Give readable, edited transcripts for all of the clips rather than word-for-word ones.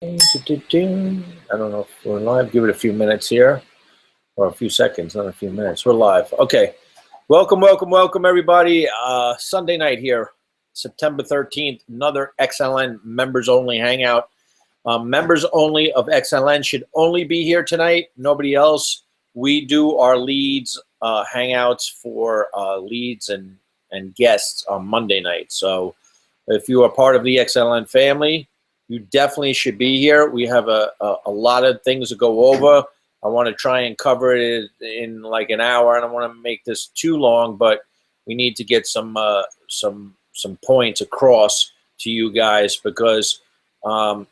I don't know if we're live. Give it a few minutes here, or a few seconds, not a few minutes. We're live. Okay. Welcome, welcome, welcome, everybody. Sunday night here, September 13th, another XLN members-only hangout. Members only of XLN should only be here tonight. Nobody else. We do our leads hangouts for leads and guests on Monday night. So if you are part of the XLN family, you definitely should be here. We have a lot of things to go over. I want to try and cover it in like an hour. I don't want to make this too long, but we need to get some points across to you guys, because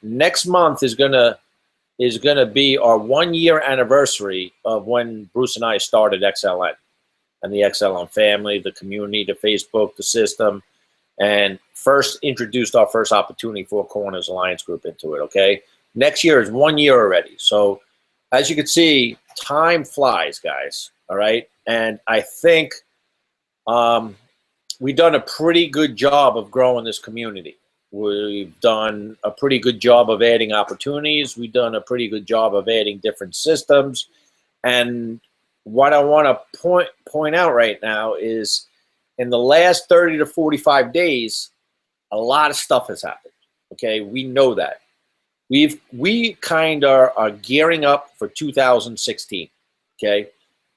next month is gonna be our 1-year anniversary of when Bruce and I started XLN and the XLN family, the community, the Facebook, the system, and first introduced our first opportunity, Four Corners Alliance Group, into it. Okay, next year is 1 year already. So as you can see, time flies, guys. All right, and I think we've done a pretty good job of growing this community. We've done a pretty good job of adding opportunities. We've done a pretty good job of adding different systems. And what I want to point out right now is, in the last 30 to 45 days, a lot of stuff has happened. Okay, we know that. We kind of are gearing up for 2016. Okay,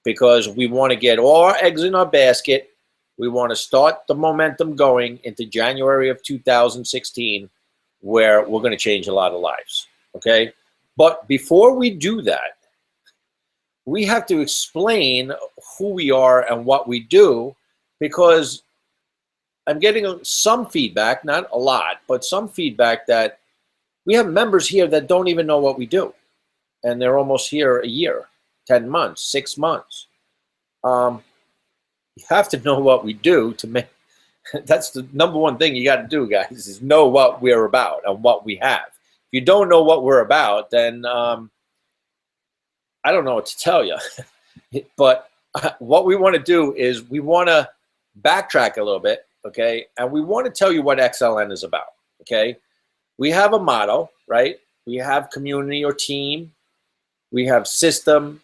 because we want to get all our eggs in our basket. We want to start the momentum going into January of 2016, where we're going to change a lot of lives. Okay, but before we do that, we have to explain who we are and what we do, because I'm getting some feedback, not a lot, but some feedback that we have members here that don't even know what we do. And they're almost here a year, 10 months, 6 months. You have to know what we do to make, that's the number one thing you got to do, guys, is know what we're about and what we have. If you don't know what we're about, then I don't know what to tell you. But what we want to do is we want to backtrack a little bit, okay? And we want to tell you what XLN is about, okay? We have a motto, right? We have community or team. We have system,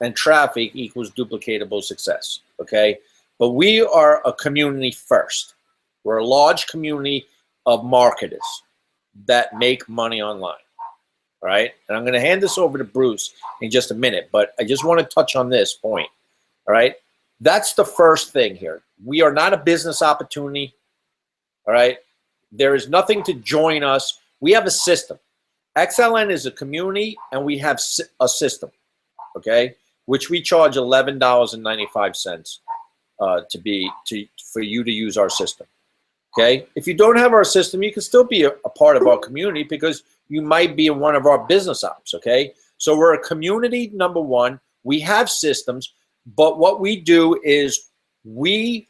and traffic equals duplicatable success, okay? But we are a community first. We're a large community of marketers that make money online, all right? And I'm going to hand this over to Bruce in just a minute, but I just want to touch on this point, all right? That's the first thing here. We are not a business opportunity, all right? There is nothing to join us. We have a system. XLN is a community, and we have a system, okay, which we charge $11.95 for you to use our system, okay? If you don't have our system, you can still be a part of our community, because you might be in one of our business ops, okay? So we're a community, number one. We have systems, but what we do is we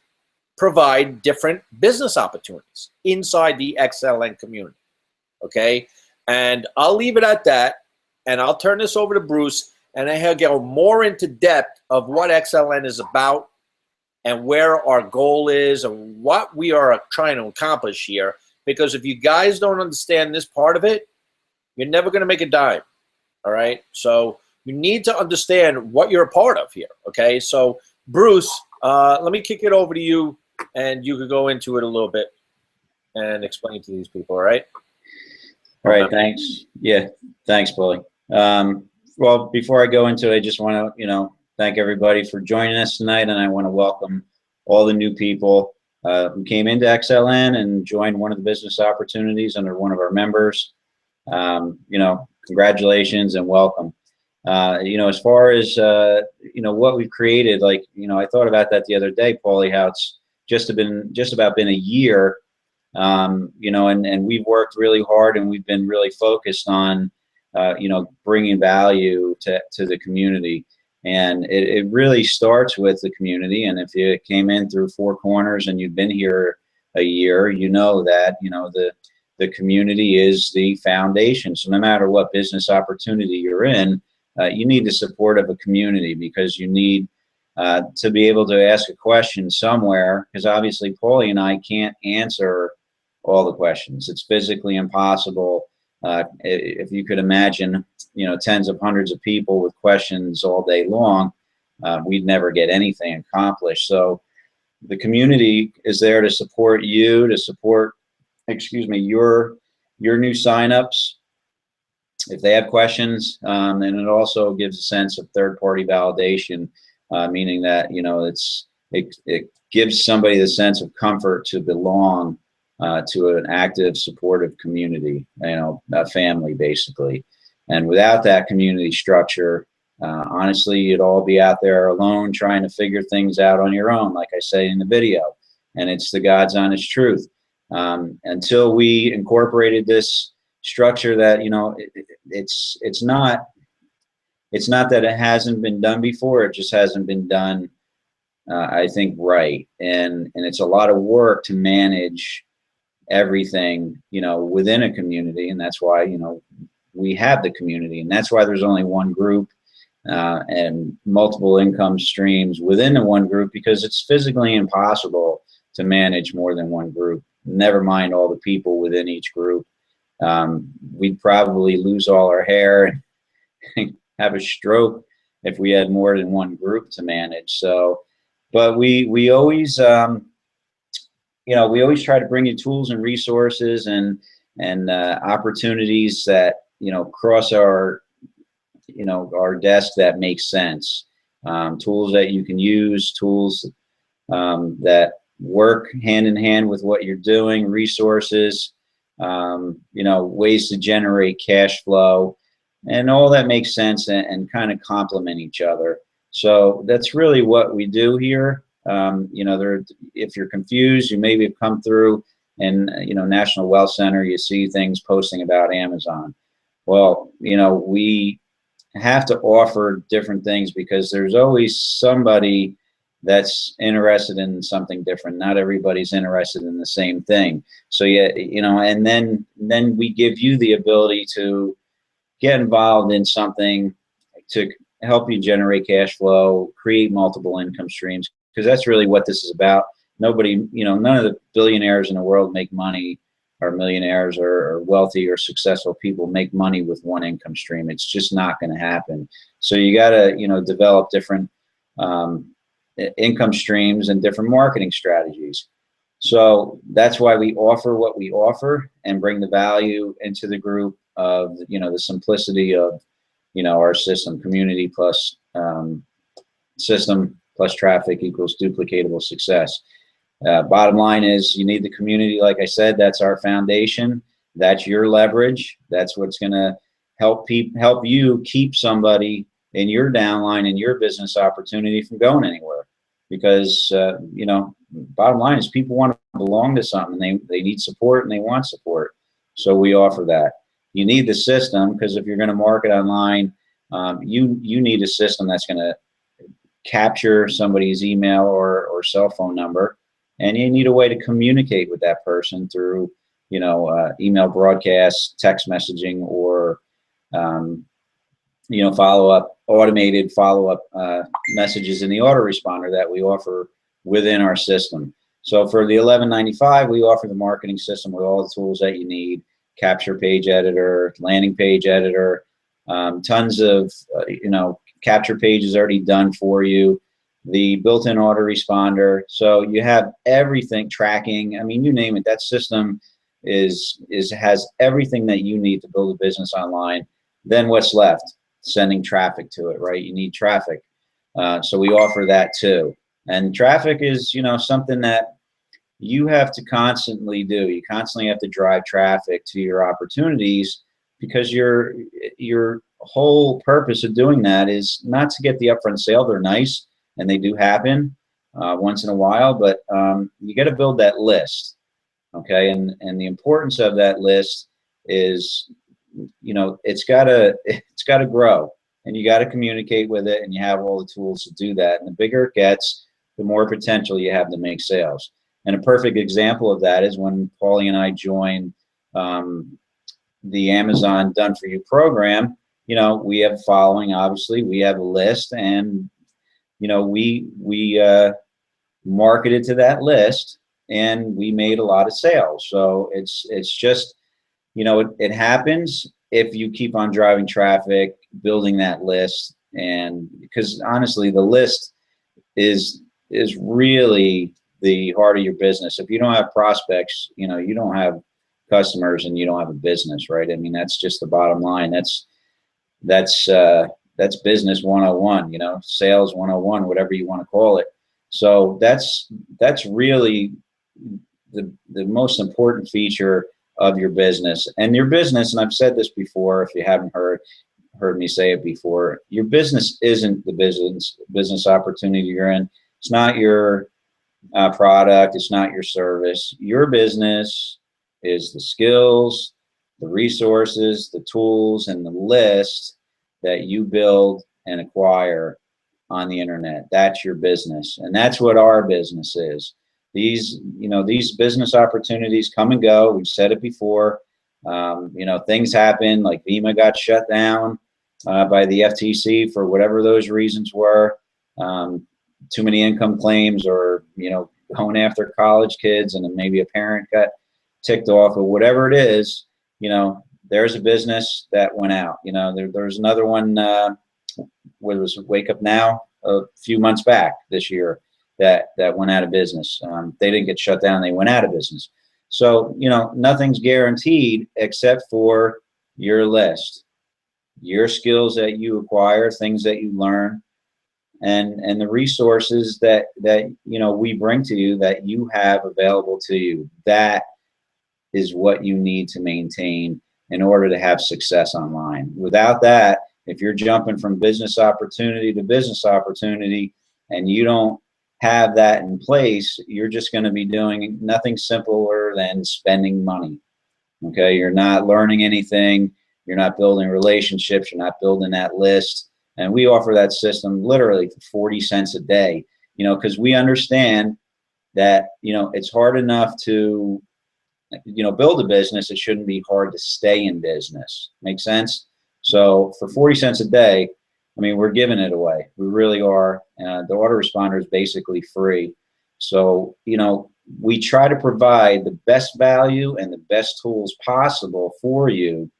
provide different business opportunities inside the XLN community, okay? And I'll leave it at that, and I'll turn this over to Bruce, and he'll go more into depth of what XLN is about and where our goal is and what we are trying to accomplish here. Because if you guys don't understand this part of it, you're never going to make a dime, all right? So you need to understand what you're a part of here, okay? So Bruce, let me kick it over to you, and you could go into it a little bit and explain to these people, all right? All right, thanks. Yeah, thanks, Bully. Well, before I go into it, I just want to, thank everybody for joining us tonight, and I want to welcome all the new people who came into XLN and joined one of the business opportunities under one of our members. Congratulations and welcome. As far as what we've created, I thought about that the other day, Paulie, how it's just about been a year, and we've worked really hard, and we've been really focused on bringing value to the community. And it really starts with the community. And if you came in through Four Corners and you've been here a year, you know that the community is the foundation. So no matter what business opportunity you're in, you need the support of a community, because you need to be able to ask a question somewhere, because obviously Paulie and I can't answer all the questions. It's physically impossible If you could imagine, you know, tens of hundreds of people with questions all day long, we'd never get anything accomplished. So the community is there to support you, to support, excuse me, your new signups if they have questions, and it also gives a sense of third-party validation, meaning that, you know, it gives somebody the sense of comfort to belong to an active, supportive community, you know, a family basically. And without that community structure, honestly, you'd all be out there alone trying to figure things out on your own, like I say in the video. And it's the God's honest truth. Until we incorporated this structure, that, you know, it's not that it hasn't been done before, it just hasn't been done, I think, right. And it's a lot of work to manage everything, you know, within a community. And that's why, you know, we have the community, and that's why there's only one group and multiple income streams within the one group, because it's physically impossible to manage more than one group, never mind all the people within each group. We'd probably lose all our hair and have a stroke if we had more than one group to manage. So, but we always, you know, we always try to bring you tools and resources and opportunities that, you know, cross our, you know, our desk that make sense. Tools that you can use, tools that work hand in hand with what you're doing, resources, you know, ways to generate cash flow, and all that makes sense and kind of complement each other. So that's really what we do here. You know, if you're confused, you maybe have come through and, you know, National Wealth Center, you see things posting about Amazon. Well, you know, we have to offer different things because there's always somebody that's interested in something different. Not everybody's interested in the same thing. So yeah, you know, and then we give you the ability to get involved in something to help you generate cash flow, create multiple income streams, because that's really what this is about. Nobody, you know, none of the billionaires in the world make money, or millionaires or wealthy or successful people make money with one income stream. It's just not going to happen. So you got to, you know, develop different income streams and different marketing strategies. So that's why we offer what we offer and bring the value into the group of, you know, the simplicity of, you know, our system. Community plus system plus traffic equals duplicatable success. Bottom line is, you need the community. Like I said, that's our foundation. That's your leverage. That's what's going to help you keep somebody in your downline and your business opportunity from going anywhere. Because you know, bottom line is, people want to belong to something. They need support and they want support. So we offer that. You need the system, because if you're going to market online, you need a system that's going to capture somebody's email or cell phone number, and you need a way to communicate with that person through, you know, email broadcasts, text messaging, or you know, automated follow-up messages in the autoresponder that we offer within our system. So for the $11.95, we offer the marketing system with all the tools that you need: capture page editor, landing page editor, tons of you know, capture pages already done for you, the built-in autoresponder. So you have everything, tracking. I mean, you name it. That system has everything that you need to build a business online. Then what's left? Sending traffic to it, right? You need traffic. So we offer that too. And traffic is, you know, something that you have to constantly do. You constantly have to drive traffic to your opportunities, because your whole purpose of doing that is not to get the upfront sale. They're nice and they do happen once in a while, but you got to build that list, okay? And the importance of that list is, you know, it's gotta grow, and you got to communicate with it, and you have all the tools to do that. And the bigger it gets, the more potential you have to make sales. And a perfect example of that is when Paulie and I joined the Amazon Done For You program. You know, we have a following, obviously, we have a list, and, you know, we marketed to that list, and we made a lot of sales. So it's just, you know, it happens if you keep on driving traffic, building that list. And because honestly, the list is really the heart of your business. If you don't have prospects, you know, you don't have customers and you don't have a business, right? I mean, that's just the bottom line. That's business 101, you know, sales 101, whatever you want to call it. So that's really the most important feature of your business. And your business, and I've said this before, if you haven't heard me say it before, your business isn't the business opportunity you're in. It's not your product. It's not your service. Your business is the skills, the resources, the tools, and the list that you build and acquire on the internet. That's your business. And that's what our business is. These, you know, these business opportunities come and go. We've said it before. You know, things happen, like Vima got shut down by the FTC for whatever those reasons were. Too many income claims, or, you know, going after college kids, and then maybe a parent got ticked off, or whatever it is. You know, there's a business that went out. You know, there's another one, what was Wake Up Now, a few months back this year, that went out of business. They didn't get shut down, they went out of business. So, you know, nothing's guaranteed except for your list, your skills that you acquire, things that you learn, and the resources that you know, we bring to you, that you have available to you. That is what you need to maintain in order to have success online. Without that, if you're jumping from business opportunity to business opportunity and you don't have that in place, you're just going to be doing nothing simpler than spending money. Okay, you're not learning anything, you're not building relationships, you're not building that list. And we offer that system literally for 40 cents a day, you know, because we understand that, you know, it's hard enough to, you know, build a business. It shouldn't be hard to stay in business. Make sense? So for 40 cents a day, I mean, we're giving it away. We really are. The autoresponder is basically free. So, you know, we try to provide the best value and the best tools possible for you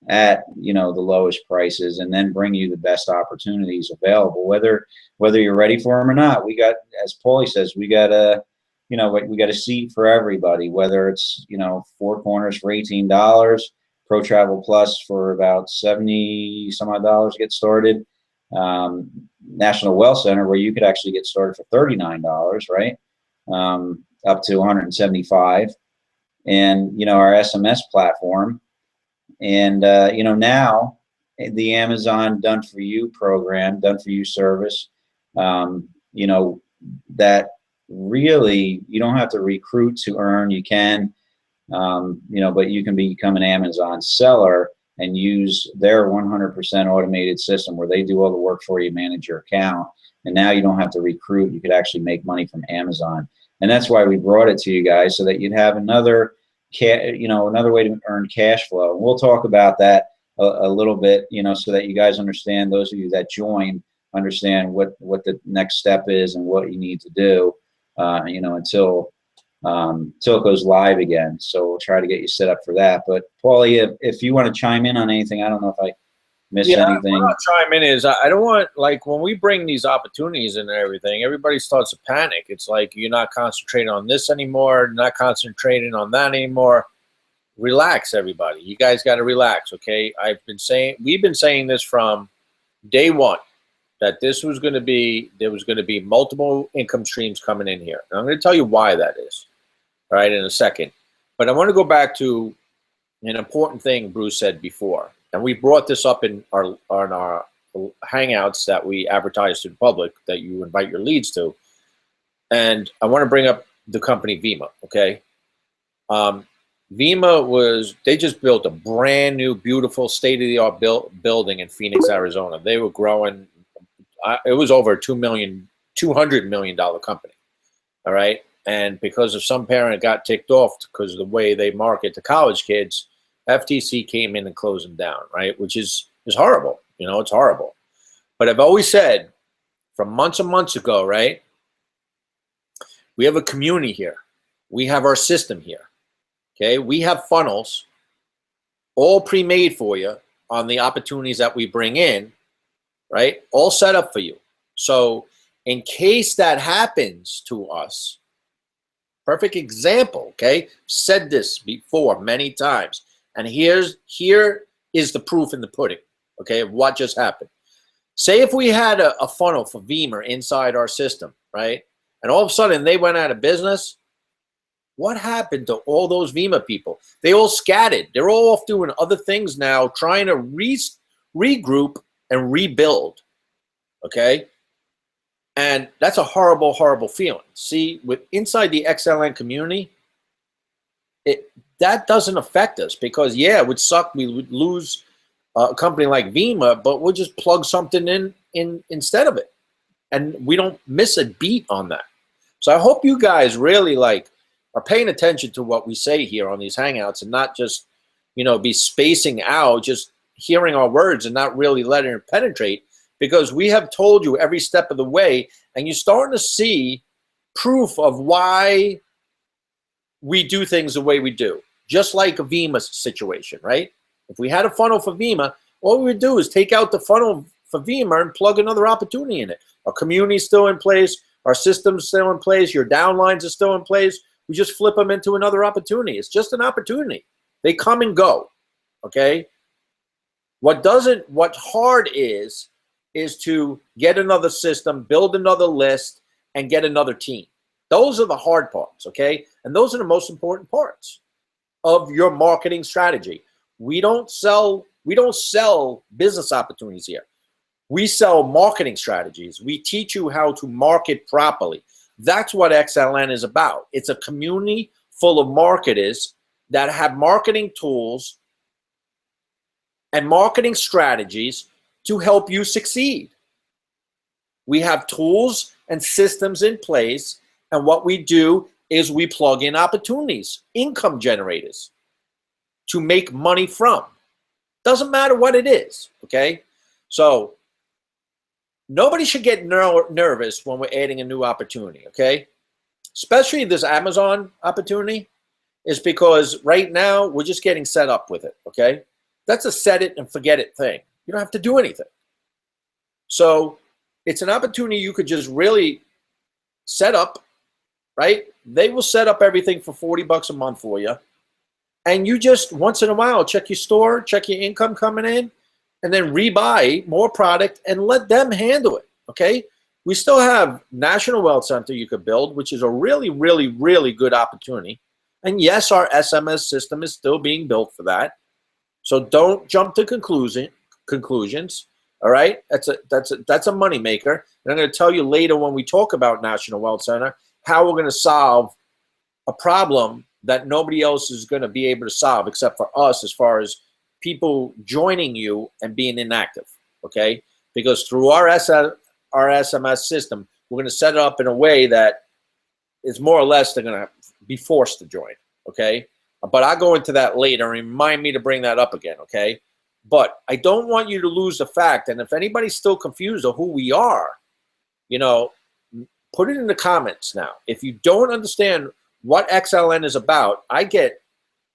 at, you know, the lowest prices, and then bring you the best opportunities available, whether you're ready for them or not. We got, as Paulie says, we got a, you know, we got a seat for everybody, whether it's, you know, Four Corners for $18, Pro Travel Plus for about 70 some odd dollars to get started, National Wealth Center, where you could actually get started for $39, right, up to 175, and, you know, our SMS platform. And, you know, now the Amazon Done For You program, Done For You service, you know, that really, you don't have to recruit to earn. You can, you know, but you can become an Amazon seller and use their 100% automated system where they do all the work for you, manage your account. And now you don't have to recruit. You could actually make money from Amazon. And that's why we brought it to you guys, so that you'd have another, you know, another way to earn cash flow. And we'll talk about that a little bit, you know, so that you guys understand, those of you that join, understand what the next step is and what you need to do, you know, until it goes live again. So we'll try to get you set up for that. But Paulie, if you want to chime in on anything, I don't know if I missed anything. What I'll chime in is, I don't want, like, when we bring these opportunities and everything, everybody starts to panic. It's like, you're not concentrating on this anymore, not concentrating on that anymore. Relax, everybody. You guys got to relax, okay? We've been saying this from day one, that there was going to be multiple income streams coming in here. And I'm going to tell you why that is, all right, in a second. But I want to go back to an important thing Bruce said before. And we brought this up in our Hangouts that we advertise to the public, that you invite your leads to. And I want to bring up the company Vima, okay? Vima they just built a brand new, beautiful, state-of-the-art building in Phoenix, Arizona. They were growing. It was over a $200 million company, all right? And because of some parent got ticked off because of the way they market to college kids, FTC came in and closed them down, right? Which is horrible. You know, it's horrible. But I've always said, from months and months ago, right, we have a community here. We have our system here, okay? We have funnels all pre-made for you on the opportunities that we bring in, right? All set up for you. So in case that happens to us, perfect example, okay? Said this before many times. And here is the proof in the pudding, okay, of what just happened. Say if we had a funnel for Veeam inside our system, right? And all of a sudden they went out of business. What happened to all those Veeam people? They all scattered. They're all off doing other things now, trying to regroup and rebuild, okay? And that's a horrible, horrible feeling. See, with inside the XLN community, that doesn't affect us because, yeah, it would suck. We would lose a company like Veeam, but we'll just plug something in instead of it. And we don't miss a beat on that. So I hope you guys really are paying attention to what we say here on these Hangouts and not just, be spacing out, just hearing our words and not really letting it penetrate, because we have told you every step of the way, and you're starting to see proof of why we do things the way we do. Just like a Veeam situation, right? If we had a funnel for Veeam, all we would do is take out the funnel for Veeam and plug another opportunity in it. Our community's still in place. Our system's still in place. Your downlines are still in place. We just flip them into another opportunity. It's just an opportunity. They come and go, okay? What's hard is to get another system, build another list, and get another team. Those are the hard parts, okay? And those are the most important parts of your marketing strategy. We don't sell business opportunities here. We sell marketing strategies. We teach you how to market properly. That's what XLN is about. It's a community full of marketers that have marketing tools and marketing strategies to help you succeed. We have tools and systems in place, and what we do is we plug in opportunities, income generators to make money from. Doesn't matter what it is, okay? So nobody should get nervous when we're adding a new opportunity, okay? Especially this Amazon opportunity, is because right now we're just getting set up with it, okay? That's a set it and forget it thing. You don't have to do anything. So it's an opportunity you could just really set up, right? They will set up everything for $40 a month for you. And you just, once in a while, check your store, check your income coming in, and then rebuy more product and let them handle it, okay? We still have National Wealth Center you could build, which is a really, really, really good opportunity. And yes, our SMS system is still being built for that. So don't jump to conclusions, all right? That's a money maker. And I'm going to tell you later when we talk about National Wealth Center how we're going to solve a problem that nobody else is going to be able to solve except for us, as far as people joining you and being inactive, okay? Because through our SMS system, we're going to set it up in a way that is more or less they're going to be forced to join, okay? But I'll go into that later. Remind me to bring that up again, okay? But I don't want you to lose the fact, and if anybody's still confused of who we are, put it in the comments now. If you don't understand what XLN is about, I get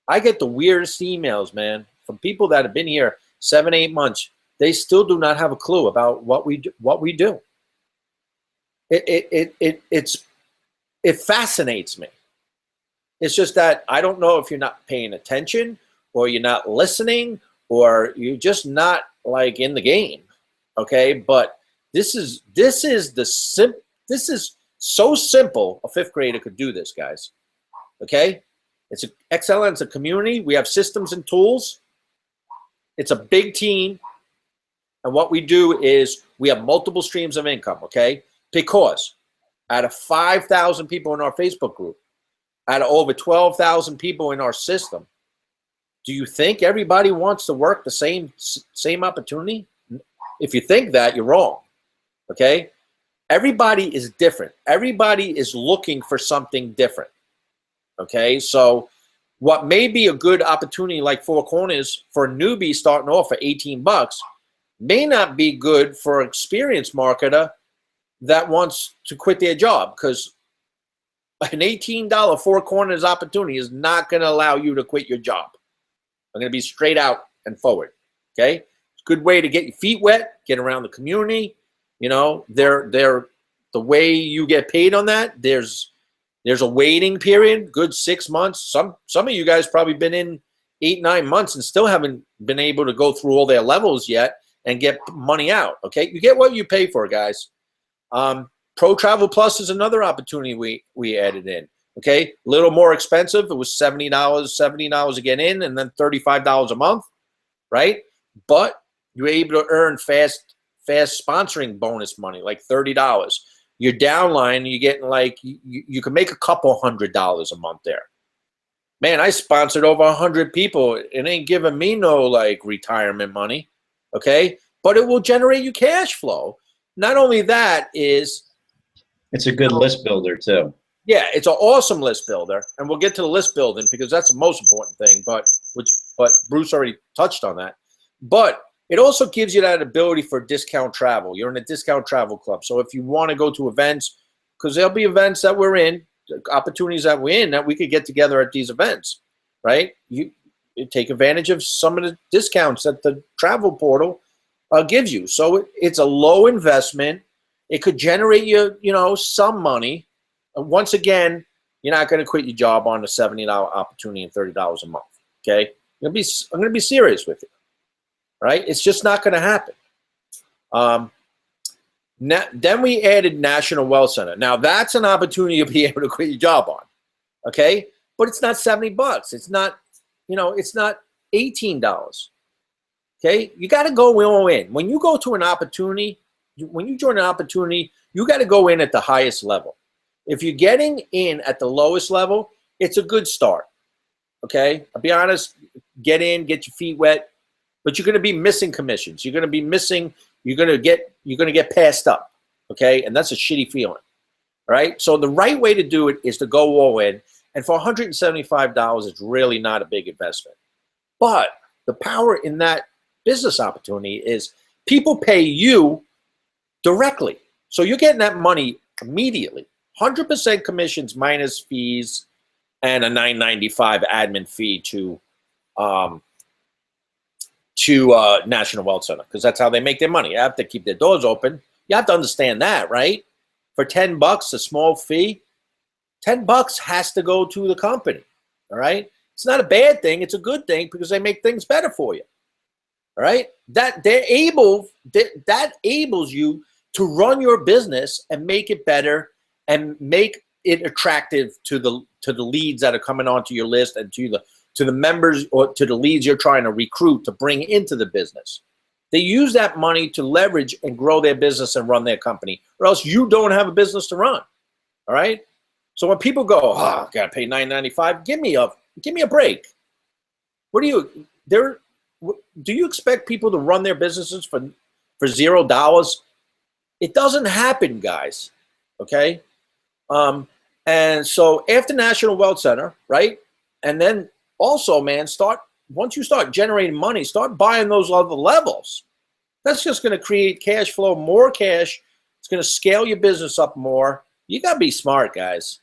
the weirdest emails, man, from people that have been here 7-8 months. They still do not have a clue about what we do. It fascinates me. It's just that I don't know if you're not paying attention, or you're not listening, or you're just not in the game, okay? But this is so simple. A 5th grader could do this, guys. Okay? XLN's a community. We have systems and tools. It's a big team. And what we do is we have multiple streams of income, okay? Because out of 5,000 people in our Facebook group, out of over 12,000 people in our system, do you think everybody wants to work the same opportunity? If you think that, you're wrong, okay? Everybody is different. Everybody is looking for something different, okay? So what may be a good opportunity like Four Corners for a newbie starting off for $18 may not be good for an experienced marketer that wants to quit their job, because an $18 Four Corners opportunity is not going to allow you to quit your job. I'm going to be straight out and forward. Okay, it's a good way to get your feet wet, get around the community. You know, the way you get paid on that. There's a waiting period, good 6 months. Some of you guys probably been in 8, 9 months and still haven't been able to go through all their levels yet and get money out. Okay, you get what you pay for, guys. Pro Travel Plus is another opportunity we added in. Okay, a little more expensive. It was $70 to get in, and then $35 a month, right? But you're able to earn fast sponsoring bonus money, like $30. Your downline, you're getting like you can make a couple $100 a month there. Man, I sponsored over 100 people. It ain't giving me no like retirement money, okay? But it will generate you cash flow. Not only that is, it's a good list builder too. Yeah, it's an awesome list builder, and we'll get to the list building because that's the most important thing. But Bruce already touched on that. But it also gives you that ability for discount travel. You're in a discount travel club, so if you want to go to events, because there'll be events that we're in, opportunities that we're in, that we could get together at these events, right? You take advantage of some of the discounts that the travel portal gives you. So it's a low investment. It could generate you, some money. Once again, you're not going to quit your job on a $70 opportunity and $30 a month. Okay, I'm going to be serious with you. Right? It's just not going to happen. Then we added National Wealth Center. Now that's an opportunity you'll be able to quit your job on. Okay, but it's not $70. It's not, it's not $18. Okay, you got to go all in. When you go to an opportunity, when you join an opportunity, you got to go in at the highest level. If you're getting in at the lowest level, it's a good start. Okay, I'll be honest, get in, get your feet wet, but you're going to be missing commissions. You're going to be missing. You're going to get passed up. Okay, and that's a shitty feeling. All right, so the right way to do it is to go all in, and for $175, it's really not a big investment. But the power in that business opportunity is people pay you directly, so you're getting that money immediately. 100% commissions minus fees and a $9.95 admin fee to National Wealth Center, because that's how they make their money. You have to keep their doors open. You have to understand that, right? For $10, a small fee, $10 has to go to the company. All right, it's not a bad thing; it's a good thing because they make things better for you. All right, that enables you to run your business and make it better and make it attractive to the leads that are coming onto your list and to the members or to the leads you're trying to recruit to bring into the business. They use that money to leverage and grow their business and run their company, or else you don't have a business to run. All right. So when people go, "Oh, I gotta pay $9.95," give me a break. Do you expect people to run their businesses for $0? It doesn't happen, guys. Okay. And so after National Wealth Center, right? And then also, man, once you start generating money, start buying those other levels. That's just going to create cash flow, more cash. It's going to scale your business up more. You got to be smart, guys.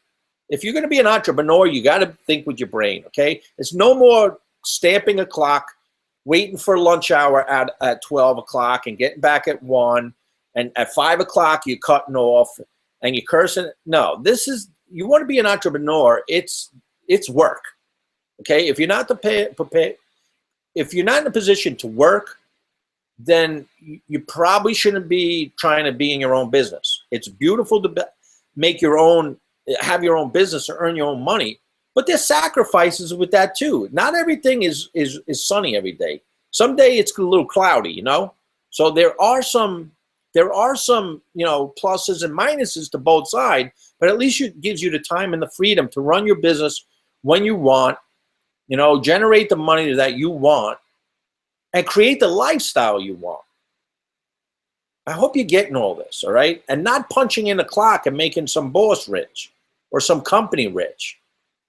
If you're going to be an entrepreneur, you got to think with your brain, okay? It's no more stamping a clock, waiting for lunch hour at 12 o'clock and getting back at 1, and at 5 o'clock you're cutting off and you're cursing. No, you want to be an entrepreneur, it's work. Okay, if you're not if you're not in a position to work, then you probably shouldn't be trying to be in your own business. It's beautiful to have your own business or earn your own money, but there's sacrifices with that too. Not everything is sunny every day. Some day it's a little cloudy, So there are some pluses and minuses to both sides, but at least it gives you the time and the freedom to run your business when you want. Generate the money that you want and create the lifestyle you want. I hope you're getting all this, all right? And not punching in a clock and making some boss rich or some company rich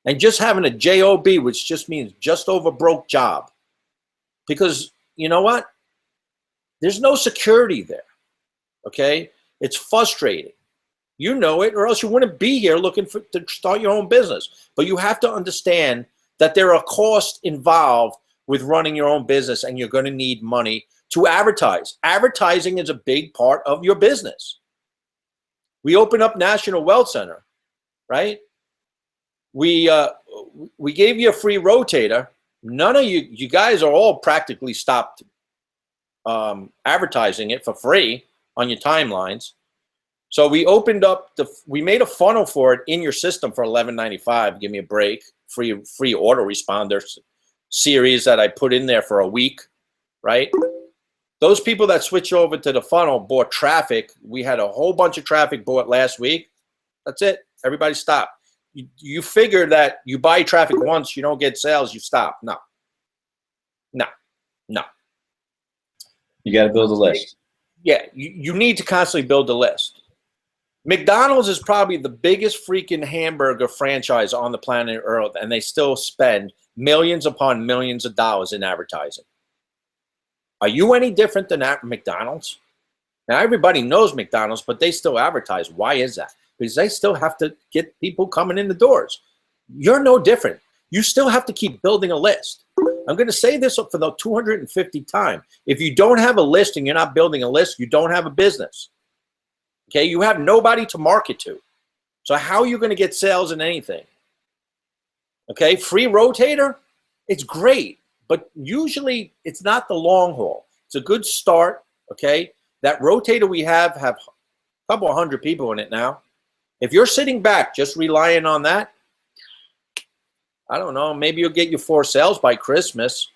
and just having a job, which just means just over broke job. Because you know what? There's no security there, okay? It's frustrating. You know it, or else you wouldn't be here looking to start your own business. But you have to understand that there are costs involved with running your own business, and you're going to need money to advertise. Advertising is a big part of your business. We opened up National Wealth Center, right? We gave you a free rotator. None of you guys are all practically stopped advertising it for free on your timelines. So we opened up we made a funnel for it in your system for $11.95. Give me a break. Free autoresponder series that I put in there for a week, right? Those people that switched over to the funnel bought traffic. We had a whole bunch of traffic bought last week. That's it. Everybody stop. You figure that you buy traffic once, you don't get sales, you stop. No. You got to build a list. Yeah, you need to constantly build a list. McDonald's is probably the biggest freaking hamburger franchise on the planet Earth, and they still spend millions upon millions of dollars in advertising. Are you any different than that McDonald's? Now, everybody knows McDonald's, but they still advertise. Why is that? Because they still have to get people coming in the doors. You're no different. You still have to keep building a list. I'm going to say this for the 250th time. If you don't have a list and you're not building a list, you don't have a business. Okay, you have nobody to market to. So how are you going to get sales in anything? Okay, free rotator, it's great, but usually it's not the long haul. It's a good start, okay? That rotator we have a couple of hundred people in it now. If you're sitting back just relying on that, I don't know, maybe you'll get your 4 sales by Christmas.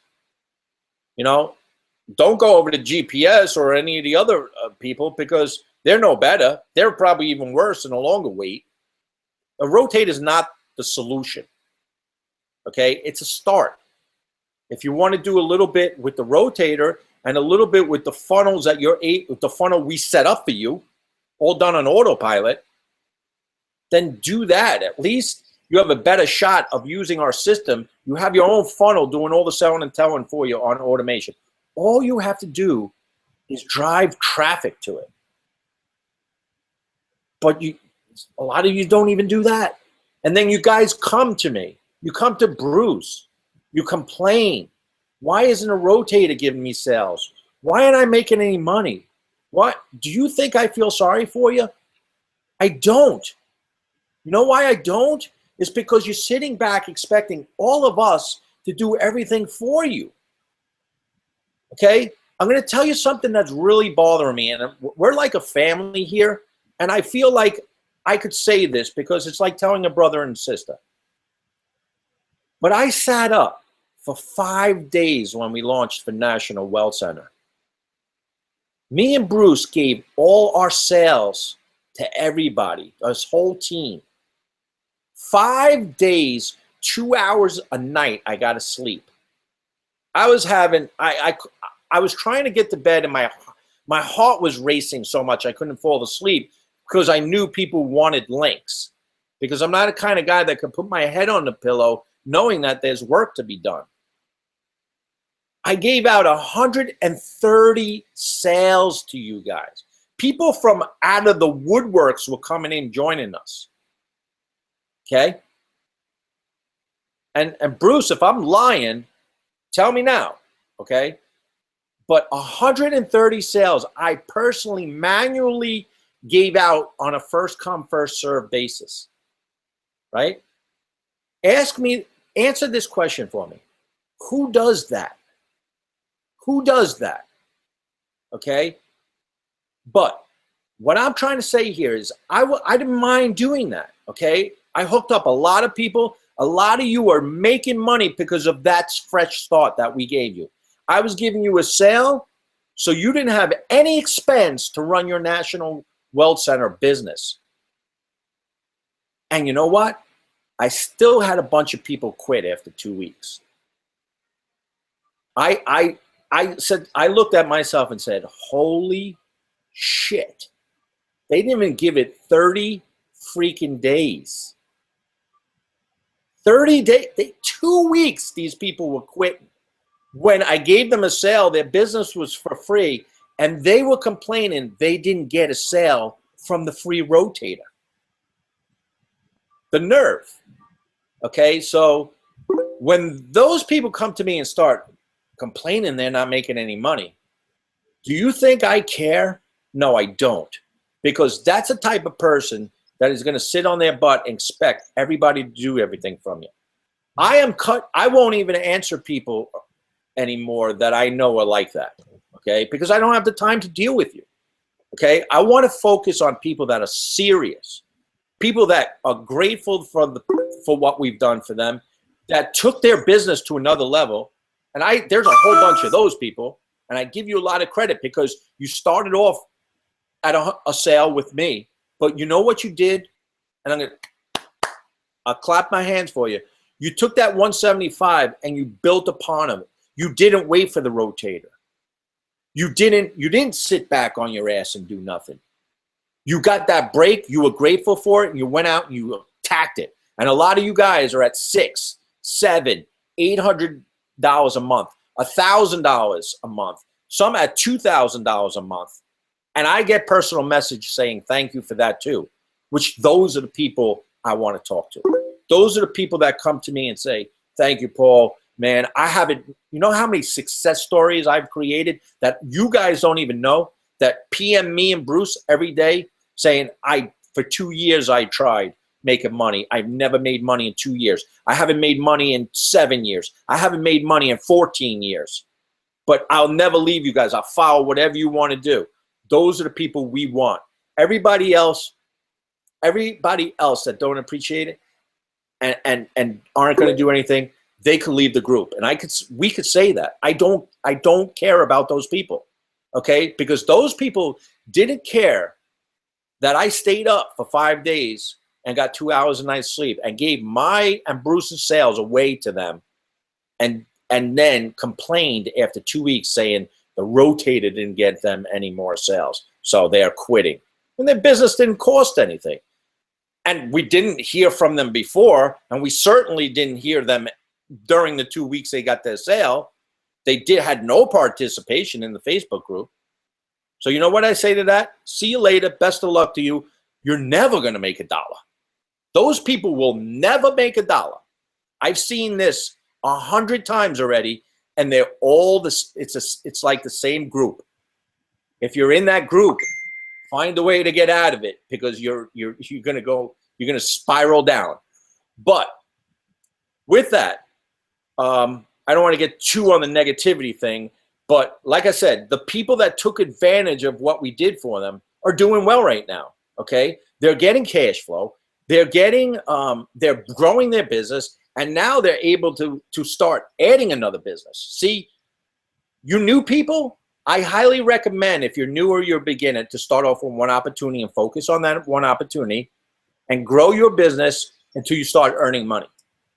You know, don't go over to GPS or any of the other people because they're no better. They're probably even worse in a longer wait. A rotate is not the solution. Okay, it's a start. If you want to do a little bit with the rotator and a little bit with the funnels that the funnel we set up for you, all done on autopilot, then do that. At least you have a better shot of using our system. You have your own funnel doing all the selling and telling for you on automation. All you have to do is drive traffic to it. But a lot of you don't even do that. And then you guys come to me. You come to Bruce. You complain. Why isn't a rotator giving me sales? Why aren't I making any money? What? Do you think I feel sorry for you? I don't. You know why I don't? It's because you're sitting back expecting all of us to do everything for you. Okay? I'm going to tell you something that's really bothering me. And we're like a family here. And I feel like I could say this because it's like telling a brother and sister. But I sat up for 5 days when we launched for National Wealth Center. Me and Bruce gave all our sales to everybody, this whole team. 5 days, 2 hours a night, I got to sleep. I was trying to get to bed, and my heart was racing so much I couldn't fall asleep because I knew people wanted links. Because I'm not the kind of guy that could put my head on the pillow knowing that there's work to be done. I gave out 130 sales to you guys. People from out of the woodworks were coming in, joining us. Okay? And Bruce, if I'm lying, tell me now, okay? But 130 sales, I personally manually gave out on a first come, first serve basis, right? Answer this question for me. Who does that? Who does that? Okay? But what I'm trying to say here is I didn't mind doing that, okay? I hooked up a lot of people. A lot of you are making money because of that fresh start that we gave you. I was giving you a sale, so you didn't have any expense to run your National Wealth Center business. And you know what? I still had a bunch of people quit after 2 weeks. I looked at myself and said, holy shit. They didn't even give it 30 freaking days. 30 days, 2 weeks these people were quitting. When I gave them a sale, their business was for free, and they were complaining they didn't get a sale from the free rotator. The nerve. Okay, so when those people come to me and start complaining they're not making any money. Do you think I care? No, I don't. Because that's the type of person that is going to sit on their butt and expect everybody to do everything from you. I won't even answer people anymore that I know are like that, okay? Because I don't have the time to deal with you, okay? I want to focus on people that are serious, people that are grateful for what we've done for them, that took their business to another level. And there's a whole bunch of those people, and I give you a lot of credit because you started off at a sale with me, but you know what you did? And I'll clap my hands for you. You took that 175 and you built upon it. You didn't wait for the rotator. You didn't sit back on your ass and do nothing. You got that break. You were grateful for it, and you went out and you attacked it. And a lot of you guys are at $600, $700, $800 a month, $1,000 a month, some at $2,000 a month. And I get personal message saying thank you for that too, which those are the people I want to talk to. Those are the people that come to me and say, thank you, Paul. Man, I haven't, you know how many success stories I've created that you guys don't even know, that PM me and Bruce every day saying, for 2 years I tried making money. I've never made money in 2 years. I haven't made money in 7 years. I haven't made money in 14 years. But I'll never leave you guys. I'll follow whatever you want to do. Those are the people we want. Everybody else that don't appreciate it and aren't going to do anything, they can leave the group. And we could say that. I don't care about those people, okay? Because those people didn't care that I stayed up for 5 days and got 2 hours a night's sleep and gave my and Bruce's sales away to them, and then complained after 2 weeks saying the rotator didn't get them any more sales, so they're quitting. And their business didn't cost anything. And we didn't hear from them before, and we certainly didn't hear them during the 2 weeks they got their sale. They had no participation in the Facebook group. So you know what I say to that? See you later. Best of luck to you. You're never going to make $1. Those people will never make $1. I've seen this 100 times already, and they're all this. It's like the same group. If you're in that group, find a way to get out of it, because you're gonna spiral down. But with that, I don't want to get too on the negativity thing. But like I said, the people that took advantage of what we did for them are doing well right now. Okay, they're getting cash flow. They're growing their business, and now they're able to start adding another business. See, you new people, I highly recommend, if you're new or you're a beginner, to start off with one opportunity and focus on that one opportunity and grow your business until you start earning money.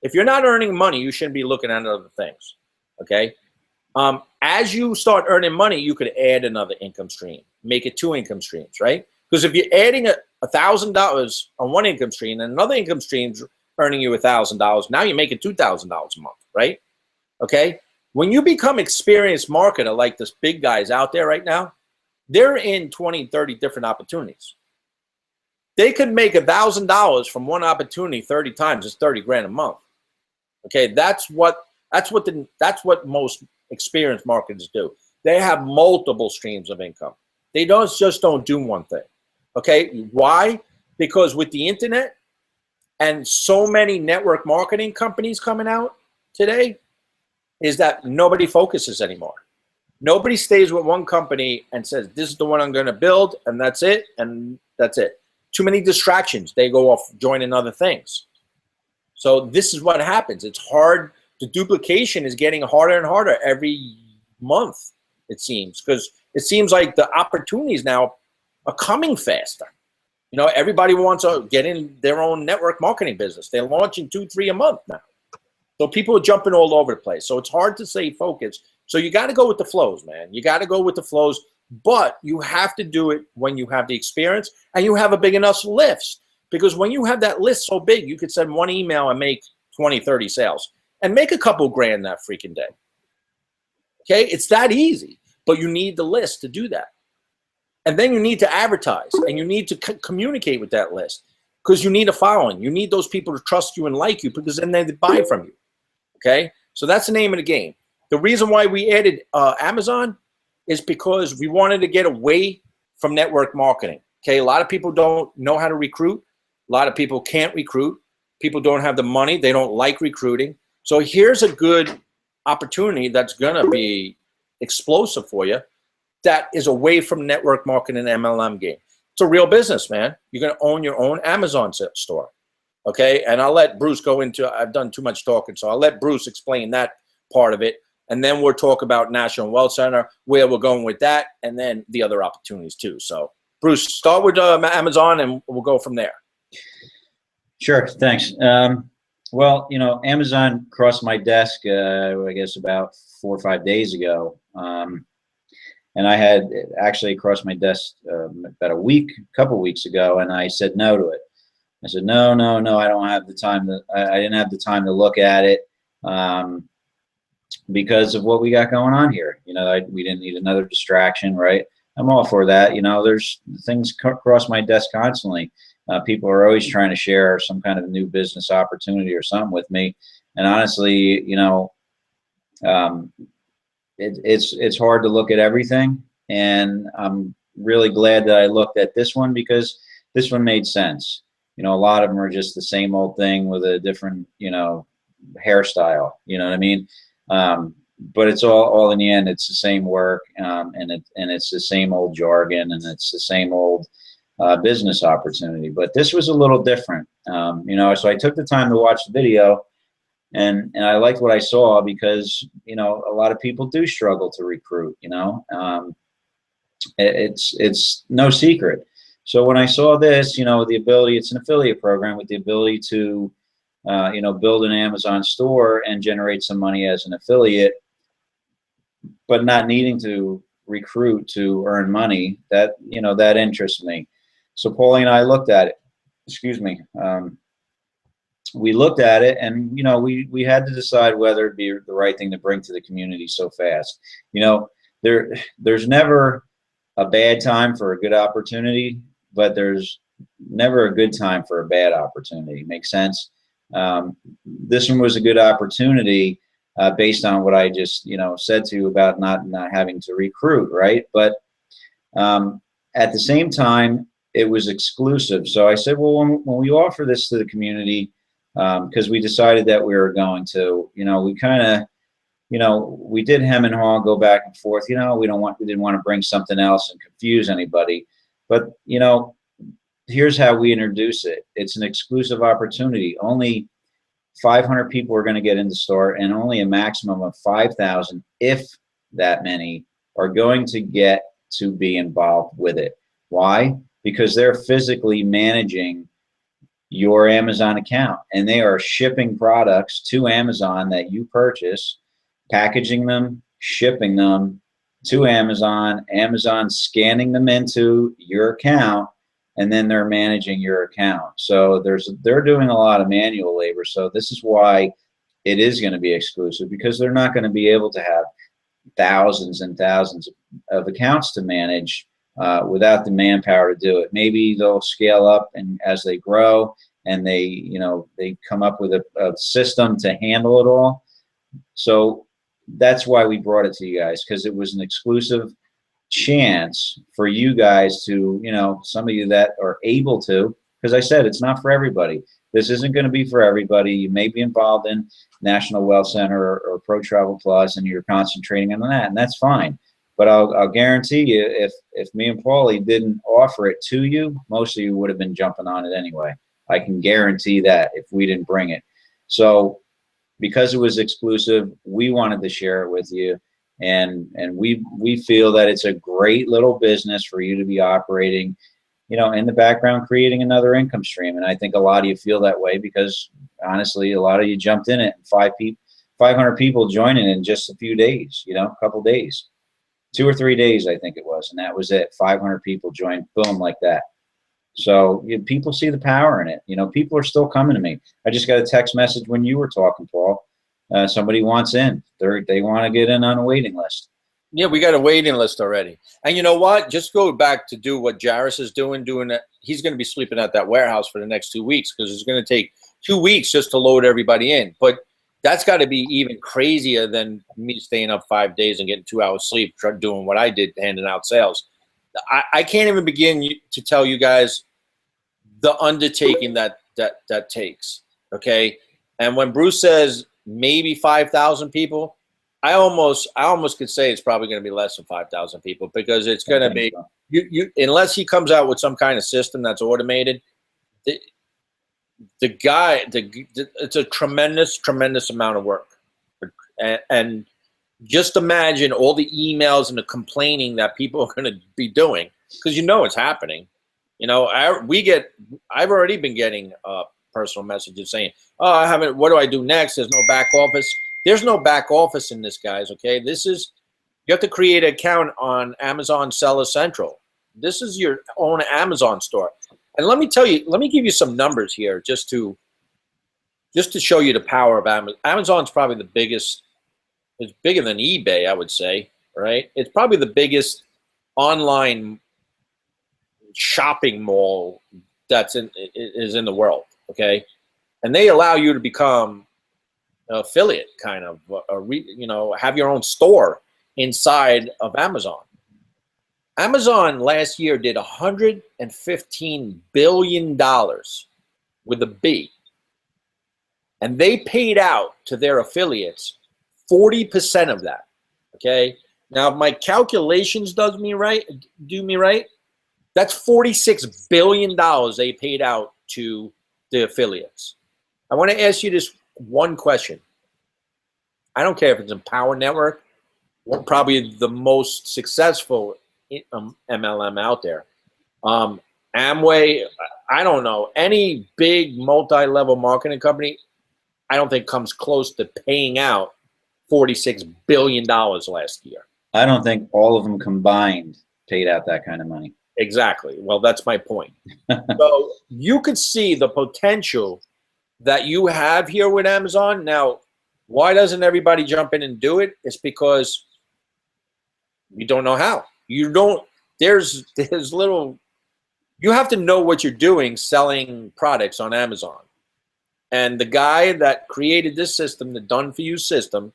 If you're not earning money, you shouldn't be looking at other things, okay? As you start earning money, you could add another income stream, make it 2 income streams, right? Because if you're adding $1,000 on one income stream and another income stream's earning you $1,000, now you're making $2,000 a month, right? Okay? When you become experienced marketer like this big guys out there right now, they're in 20, 30 different opportunities. They could make $1,000 from one opportunity 30 times. It's 30 grand a month. Okay, that's what most experienced marketers do. They have multiple streams of income. They just don't do one thing. Okay, why? Because with the internet and so many network marketing companies coming out today, is that nobody focuses anymore. Nobody stays with one company and says, this is the one I'm going to build, and that's it, and that's it. Too many distractions. They go off joining other things. So this is what happens. It's hard. The duplication is getting harder and harder every month, it seems, because it seems like the opportunities now are coming faster. You know, everybody wants to get in their own network marketing business. They're launching 2, 3 a month now. So people are jumping all over the place. So it's hard to stay focused. So you got to go with the flows, man. You got to go with the flows, but you have to do it when you have the experience and you have a big enough list. Because when you have that list so big, you could send one email and make 20, 30 sales and make a couple grand that freaking day. Okay, it's that easy, but you need the list to do that. And then you need to advertise and you need to communicate with that list, because you need a following. You need those people to trust you and like you, because then they buy from you. Okay, so that's the name of the game. The reason why we added Amazon is because we wanted to get away from network marketing. Okay, a lot of people don't know how to recruit. A lot of people can't recruit. People don't have the money. They don't like recruiting. So here's a good opportunity that's gonna be explosive for you. That is away from network marketing and MLM game. It's a real business, man. You're gonna own your own Amazon store. Okay, and I'll let Bruce go into. I've done too much talking, so I'll let Bruce explain that part of it. And then we'll talk about National Wealth Center, where we're going with that, and then the other opportunities too. So, Bruce, start with Amazon, and we'll go from there. Sure, thanks. Well, you know, Amazon crossed my desk, I guess about 4 or 5 days ago, and I had actually crossed my desk about a couple weeks ago, and I said no to it. I said no, I don't have the time to. I didn't have the time to look at it. Because of what we got going on here. You know, we didn't need another distraction, right? I'm all for that. You know, there's things cross my desk constantly. People are always trying to share some kind of new business opportunity or something with me. And honestly, you know, it's hard to look at everything. And I'm really glad that I looked at this one because this one made sense. You know, a lot of them are just the same old thing with a different, you know, hairstyle. You know what I mean? But it's all in the end, it's the same work, and it's the same old jargon, and it's the same old business opportunity. But this was a little different, you know. So I took the time to watch the video, and I liked what I saw because, you know, a lot of people do struggle to recruit. You know, it's no secret. So when I saw this, you know, the ability, it's an affiliate program with the ability to you know, build an Amazon store and generate some money as an affiliate, but not needing to recruit to earn money, that, you know, that interests me. So Paulie and I looked at it. Excuse me. We looked at it, and, you know, we had to decide whether it'd be the right thing to bring to the community so fast. You know, there's never a bad time for a good opportunity, but there's never a good time for a bad opportunity. Makes sense? This one was a good opportunity based on what I just, you know, said to you about not having to recruit, right? But at the same time, it was exclusive. So I said, well, when we offer this to the community, because we decided that we were going to, you know, we kind of, you know, we did hem and haw, go back and forth. You know, we didn't want to bring something else and confuse anybody. But, you know, here's how we introduce it. It's an exclusive opportunity. Only 500 people are going to get in the store, and only a maximum of 5,000, if that many, are going to get to be involved with it. Why? Because they're physically managing your Amazon account, and they are shipping products to Amazon that you purchase, packaging them, shipping them to Amazon, Amazon scanning them into your account, and then they're managing your account. So they're doing a lot of manual labor. So this is why it is going to be exclusive, because they're not going to be able to have thousands and thousands of accounts to manage without the manpower to do it. Maybe they'll scale up, and as they grow and they, you know, they come up with a system to handle it all. So that's why we brought it to you guys, because it was an exclusive chance for you guys to, you know, some of you that are able to, because I said it's not for everybody. This isn't going to be for everybody. You may be involved in National Wealth Center or Pro Travel Plus, and you're concentrating on that, and that's fine. But I'll guarantee you, if me and Paulie didn't offer it to you, most of you would have been jumping on it anyway. I can guarantee that, if we didn't bring it. So because it was exclusive, we wanted to share it with you. And we feel that it's a great little business for you to be operating, you know, in the background, creating another income stream. And I think a lot of you feel that way because, honestly, a lot of you jumped in it, and 500 people joined in just a few days, you know, a couple days, 2 or 3 days, I think it was. And that was it. 500 people joined, boom, like that. So people see the power in it. You know, people are still coming to me. I just got a text message when you were talking, Paul. Somebody wants in. They want to get in on a waiting list. Yeah, we got a waiting list already. And you know what? Just go back to do what Jairus is doing that. He's going to be sleeping at that warehouse for the next 2 weeks, because it's going to take 2 weeks just to load everybody in. But That's got to be even crazier than me staying up 5 days and getting 2 hours sleep, doing what I did, handing out sales. I can't even begin to tell you guys the undertaking that takes. Okay, and when Bruce says maybe 5,000 people, I almost could say it's probably going to be less than 5,000 people, because it's going to be you unless he comes out with some kind of system that's automated. The guy, it's a tremendous amount of work, and just imagine all the emails and the complaining that people are going to be doing, because it's happening. I've already been getting personal messages saying, "Oh, I haven't. What do I do next? There's no back office." There's no back office in this, guys. Okay, you have to create an account on Amazon Seller Central. This is your own Amazon store. And let me give you some numbers here just to show you the power of Amazon. Amazon's probably the biggest. It's bigger than eBay, I would say, right? It's probably the biggest online shopping mall is in the world, okay? And they allow you to become an affiliate, kind of, have your own store inside of Amazon. Amazon last year did $115 billion with a B, and they paid out to their affiliates 40% of that. Okay, now if my calculations do me right, that's $46 billion they paid out to the affiliates. I want to ask you this one question. I don't care if it's Empower Network, probably the most successful MLM out there. Amway, I don't know, any big multi-level marketing company, I don't think comes close to paying out $46 billion last year. I don't think all of them combined paid out that kind of money. Exactly. Well, that's my point. So you could see the potential that you have here with Amazon. Now, why doesn't everybody jump in and do it? It's because you don't know how. You have to know what you're doing selling products on Amazon. And the guy that created this system, the Done For You system,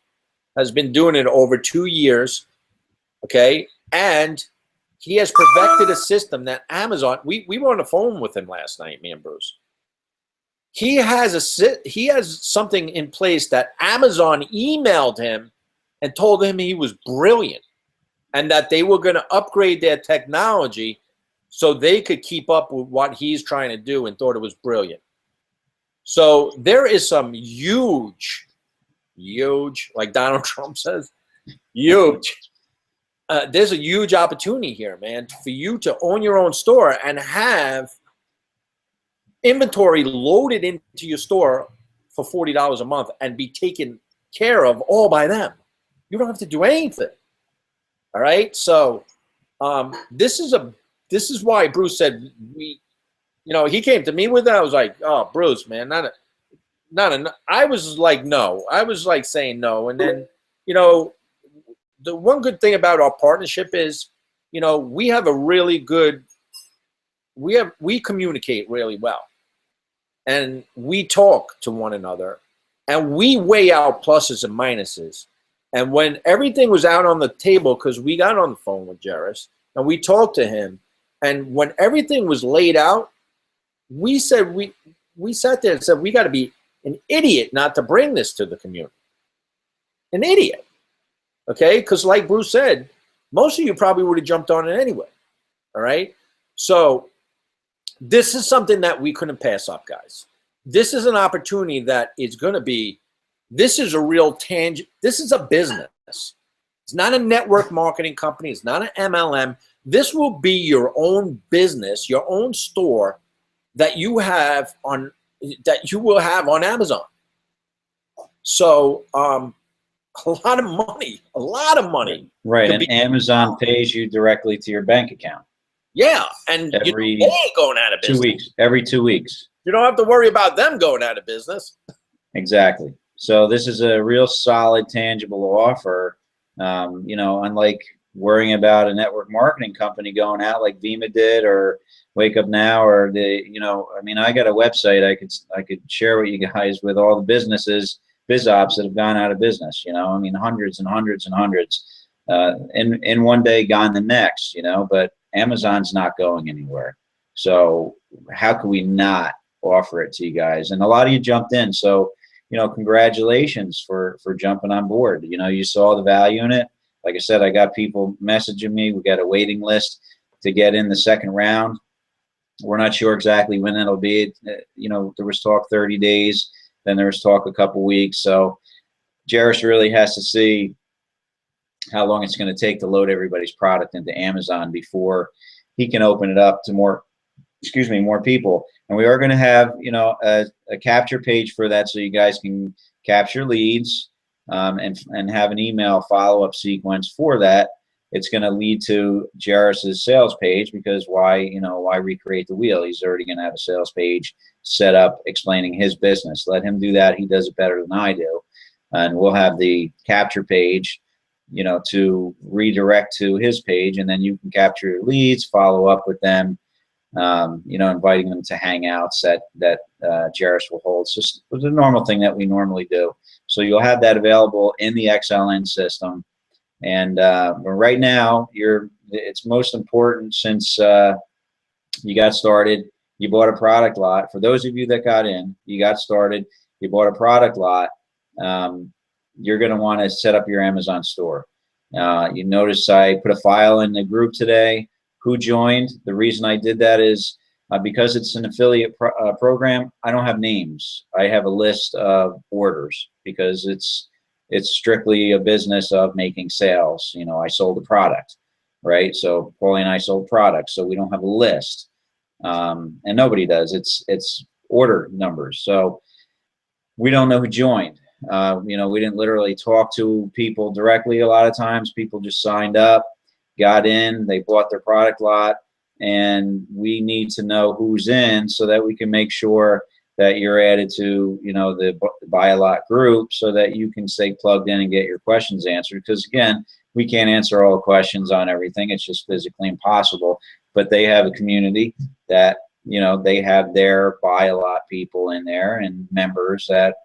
has been doing it over 2 years, okay? And he has perfected a system that Amazon, we were on the phone with him last night, me and Bruce. He has something in place that Amazon emailed him and told him he was brilliant, and that they were going to upgrade their technology so they could keep up with what he's trying to do, and thought it was brilliant. So there is some huge, like Donald Trump says, huge. There's a huge opportunity here, man, for you to own your own store and have inventory loaded into your store for $40 a month and be taken care of all by them. You don't have to do anything. All right, so this is why Bruce said he came to me with it. I was like, oh, Bruce, man, I was like, no. I was like saying no. And then, the one good thing about our partnership is, we have a really good, we communicate really well. And we talk to one another, and we weigh out pluses and minuses. And when everything was out on the table, because we got on the phone with Jairus and we talked to him, and when everything was laid out, we said, we sat there and said, we got to be an idiot not to bring this to the community. An idiot. Okay? Because like Bruce said, most of you probably would have jumped on it anyway. All right? So this is something that we couldn't pass up, guys. This is an opportunity that is going to be, this is a real this is a business. It's not a network marketing company. It's not an MLM. This will be your own business, your own store that you will have on Amazon. So a lot of money. Right, and Amazon pays you directly to your bank account. Yeah, and they ain't going out of business. 2 weeks, every 2 weeks. You don't have to worry about them going out of business. Exactly. So this is a real solid, tangible offer. Unlike worrying about a network marketing company going out like Vima did, or Wake Up Now, or I got a website I could share with you guys with all the business biz ops that have gone out of business. You know, I mean, hundreds and hundreds and hundreds in one day, gone the next. You know, but Amazon's not going anywhere. So how can we not offer it to you guys? And a lot of you jumped in, so you know, congratulations for jumping on board. You know, you saw the value in it. Like I said, I got people messaging me. We got a waiting list to get in the second round. We're not sure exactly when it'll be. You know, there was talk 30 days, then there was talk a couple weeks. So Jairus really has to see how long it's going to take to load everybody's product into Amazon before he can open it up to more, excuse me, more people. And we are going to have, you know, a capture page for that, so you guys can capture leads and have an email follow-up sequence for that. It's going to lead to Jairus's sales page, because why, you know, why recreate the wheel? He's already going to have a sales page set up explaining his business. Let him do that. He does it better than I do. And we'll have the capture page, you know, to redirect to his page, and then you can capture your leads, follow up with them, you know, inviting them to hangouts that Jairus will hold. It's just the normal thing that we normally do. So you'll have that available in the XLN system. And right now, it's most important, since you got started, you bought a product lot. For those of you that got in, you got started, you bought a product lot, you're going to want to set up your Amazon store. You notice I put a file in the group today. Who joined? The reason I did that is because it's an affiliate program, I don't have names. I have a list of orders, because it's strictly a business of making sales. You know, I sold a product, right? So Paulie and I sold products, so we don't have a list, and nobody does. It's order numbers, so we don't know who joined. You know, we didn't literally talk to people directly. A lot of times, people just signed up, got in, they bought their product lot, and we need to know who's in so that we can make sure that you're added to, you know, the buy a lot group, so that you can stay plugged in and get your questions answered. Because again, we can't answer all the questions on everything. It's just physically impossible. But they have a community that, you know, they have their buy a lot people in there, and members that,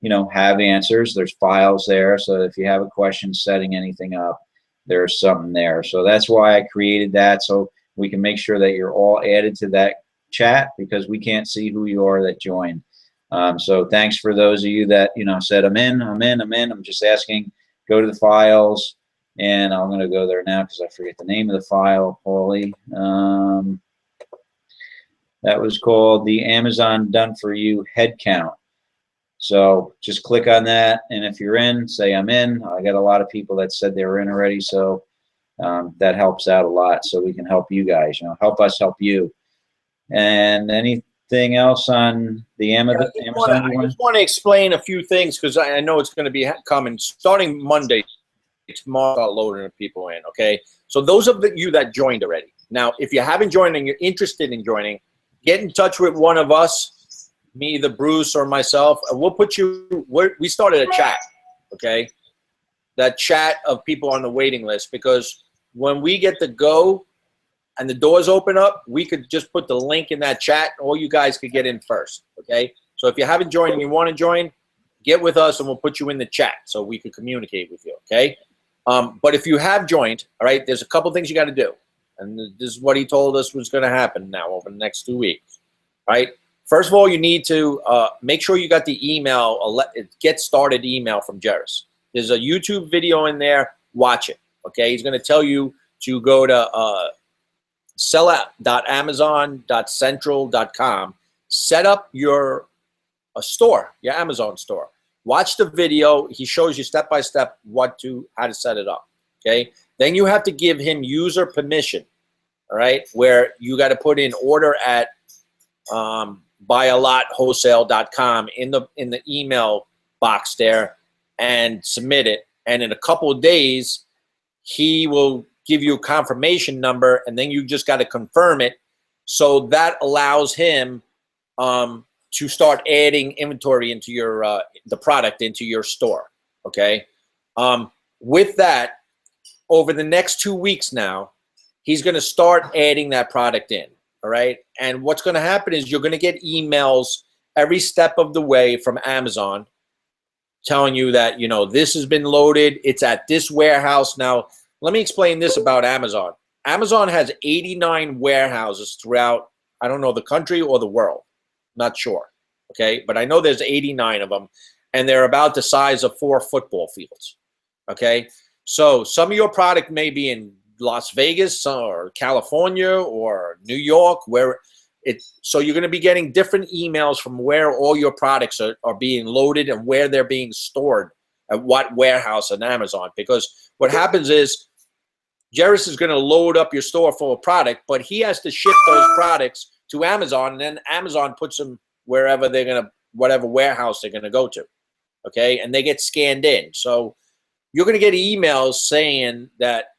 you know, have answers. There's files there, so if you have a question setting anything up, there's something there. So that's why I created that, so we can make sure that you're all added to that chat, because we can't see who you are that joined. So thanks for those of you that, you know, said I'm in. I'm just asking, go to the files, and I'm going to go there now because I forget the name of the file, Paulie. That was called the Amazon Done For You Head Count. So just click on that, and if you're in, say I'm in. I got a lot of people that said they were in already, so that helps out a lot, so we can help you guys, you know, help us help you. And anything else on the Amazon? I just want to explain a few things, because I know it's going to be coming starting Monday. Tomorrow, start loading people in. Okay, so those of you that joined already. Now, if you haven't joined and you're interested in joining, get in touch with one of us, me, either Bruce or myself. We'll put you. We started a chat. Okay, that chat of people on the waiting list, because when we get the go and the doors open up, we could just put the link in that chat, and all you guys could get in first. Okay, so if you haven't joined and you want to join, get with us and we'll put you in the chat so we can communicate with you. Okay, but if you have joined, all right, there's a couple things you got to do, and this is what he told us was going to happen now over the next 2 weeks. All right, first of all, you need to make sure you got the email, get started email from Jairus. There's a YouTube video in there. Watch it. Okay, he's going to tell you to go to sellout.amazon.central.com, set up your store, your Amazon store. Watch the video. He shows you step by step how to set it up. Okay, then you have to give him user permission. All right, where you got to put in order at buyalotwholesale.com in the email box there and submit it. And in a couple of days, he will give you a confirmation number, and then you just got to confirm it. So that allows him to start adding inventory into your the product into your store. Okay, with that, over the next 2 weeks now, he's going to start adding that product in. All right, and what's going to happen is you're going to get emails every step of the way from Amazon telling you that, you know, this has been loaded. It's at this warehouse. Now, let me explain this about Amazon. Amazon has 89 warehouses throughout, I don't know, the country or the world. Not sure. Okay. But I know there's 89 of them, and they're about the size of 4 football fields. Okay. So some of your product may be in Las Vegas or California or New York, where so you're going to be getting different emails from where all your products are being loaded and where they're being stored at what warehouse on Amazon. Because what happens is Jairus is going to load up your store full of product, but he has to ship those products to Amazon, and then Amazon puts them wherever they're going to, whatever warehouse they're going to go to. Okay. And they get scanned in. So you're going to get emails saying that,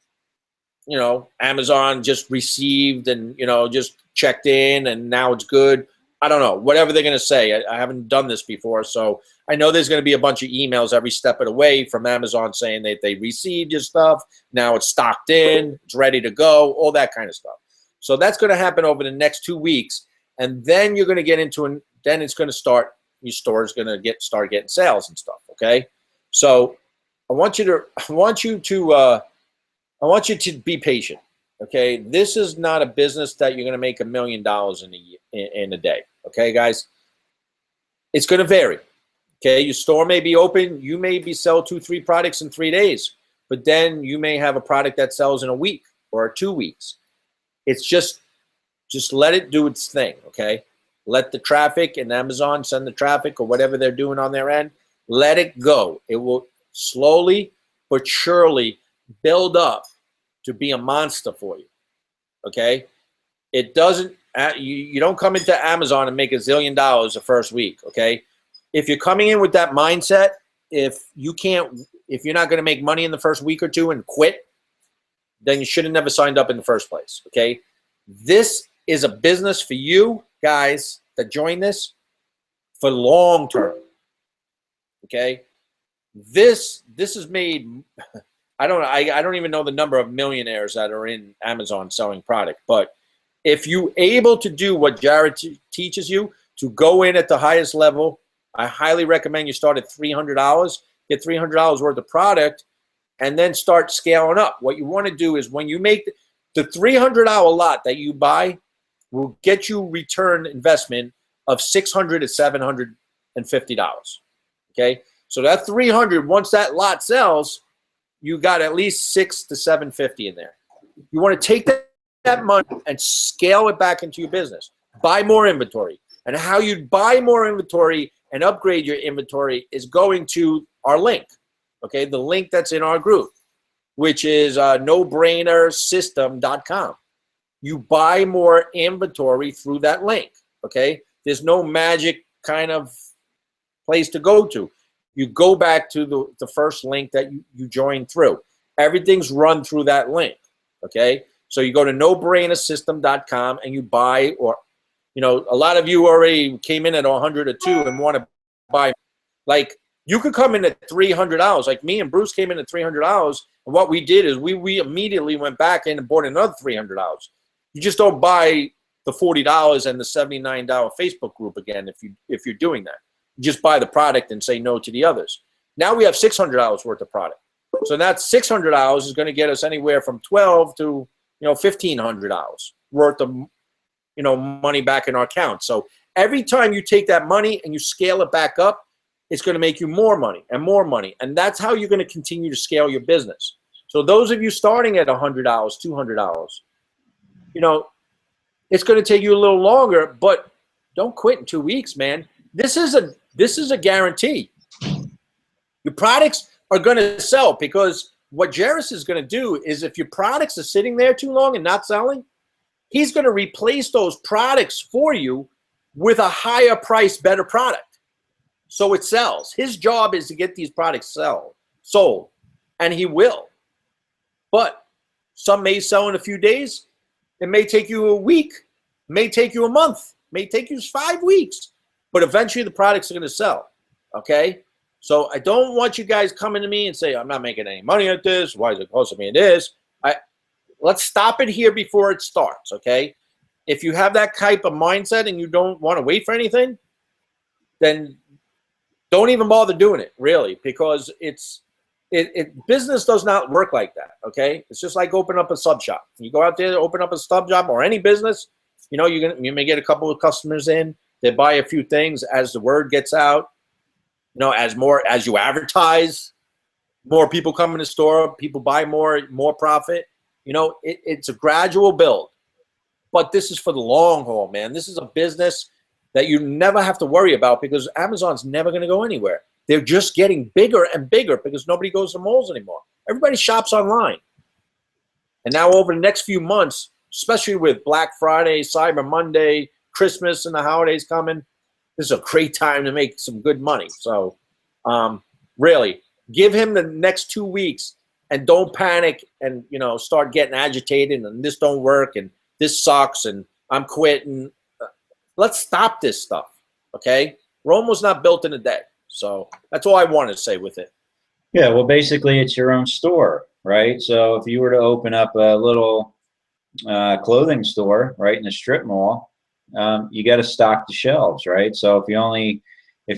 you know, Amazon just received and, you know, just checked in and now it's good. I don't know, whatever they're going to say. I haven't done this before. So I know there's going to be a bunch of emails every step of the way from Amazon saying that they received your stuff. Now it's stocked in, it's ready to go, all that kind of stuff. So that's going to happen over the next 2 weeks. And then you're going to get into, then it's going to start, your store is going to start getting sales and stuff. Okay. So I want you to be patient. Okay, this is not a business that you're going to make $1 million in a day. Okay, guys, it's going to vary. Okay, your store may be open, you may be sell 2-3 products in 3 days, but then you may have a product that sells in a week or 2 weeks. It's just let it do its thing. Okay, let the traffic and Amazon send the traffic or whatever they're doing on their end. Let it go. It will slowly but surely build up to be a monster for you. Okay, it doesn't, you don't come into Amazon and make $1 zillion the first week. Okay, if you're coming in with that mindset, if you're not going to make money in the first week or two and quit, then you should have never signed up in the first place. Okay, this is a business for you guys that join this for long term. Okay, this is made. I don't even know the number of millionaires that are in Amazon selling product. But if you're able to do what Jared teaches you, to go in at the highest level, I highly recommend you start at $300, get $300 worth of product, and then start scaling up. What you want to do is when you make the $300 lot that you buy will get you return investment of $600 to $750. Okay, so that $300, once that lot sells, you got at least $600 to $750 in there. You want to take that money and scale it back into your business. Buy more inventory. And how you buy more inventory and upgrade your inventory is going to our link. Okay, the link that's in our group, which is nobrainersystem.com. You buy more inventory through that link. Okay, there's no magic kind of place to go to. You go back to the first link that you joined through. Everything's run through that link, okay? So you go to nobrainersystem.com and you buy, or, you know, a lot of you already came in at 100 or 2 and want to buy. Like, you could come in at $300. Like me and Bruce came in at $300, and what we did is we immediately went back in and bought another $300. You just don't buy the $40 and the $79 Facebook group again if you're doing that. Just buy the product and say no to the others. Now we have $600 worth of product. So that $600 is going to get us anywhere from $1,200 to, you know, $1,500 worth of, you know, money back in our account. So every time you take that money and you scale it back up, it's going to make you more money and more money. And that's how you're going to continue to scale your business. So those of you starting at $100, $200, you know, it's going to take you a little longer, but don't quit in 2 weeks, man. This is a guarantee. Your products are going to sell, because what Jairus is going to do is, if your products are sitting there too long and not selling, he's going to replace those products for you with a higher price, better product, so it sells. His job is to get these products sold, and he will. But some may sell in a few days. It may take you a week, may take you a month, may take you 5 weeks. But eventually the products are going to sell, okay? So I don't want you guys coming to me and say, I'm not making any money at this. Why is it costing me this? Let's stop it here before it starts, okay? If you have that type of mindset and you don't want to wait for anything, then don't even bother doing it, really, because business does not work like that, okay? It's just like open up a sub shop. You go out there, open up a sub shop or any business, you know, you may get a couple of customers in, they buy a few things. As the word gets out, you know, as you advertise, more people come in the store, people buy more profit. You know, it's a gradual build. But this is for the long haul, man. This is a business that you never have to worry about because Amazon's never going to go anywhere. They're just getting bigger and bigger because nobody goes to malls anymore. Everybody shops online. And now over the next few months, especially with Black Friday, Cyber Monday, Christmas, and the holidays coming, this is a great time to make some good money. So really, give him the next 2 weeks and don't panic and, you know, start getting agitated and this don't work and this sucks and I'm quitting. Let's stop this stuff, okay? Rome was not built in a day. So that's all I wanted to say with it. Yeah, well, basically it's your own store, right? So if you were to open up a little clothing store, right, in a strip mall, you got to stock the shelves, right? So if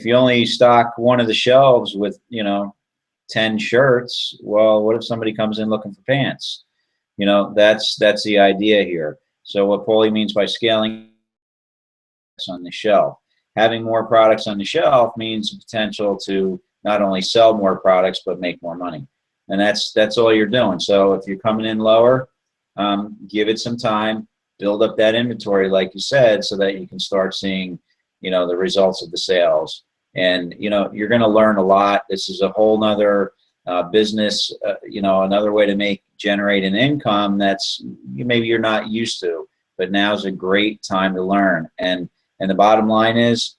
you only stock one of the shelves with, you know, 10 shirts, well, what if somebody comes in looking for pants? You know, that's the idea here. So what Paulie means by scaling on the shelf, having more products on the shelf means the potential to not only sell more products but make more money, and that's all you're doing. So if you're coming in lower, give it some time, build up that inventory, like you said, so that you can start seeing, you know, the results of the sales. And you know, you're going to learn a lot. This is a whole nother business, you know, another way to generate an income that's maybe you're not used to, but now's a great time to learn. And the bottom line is,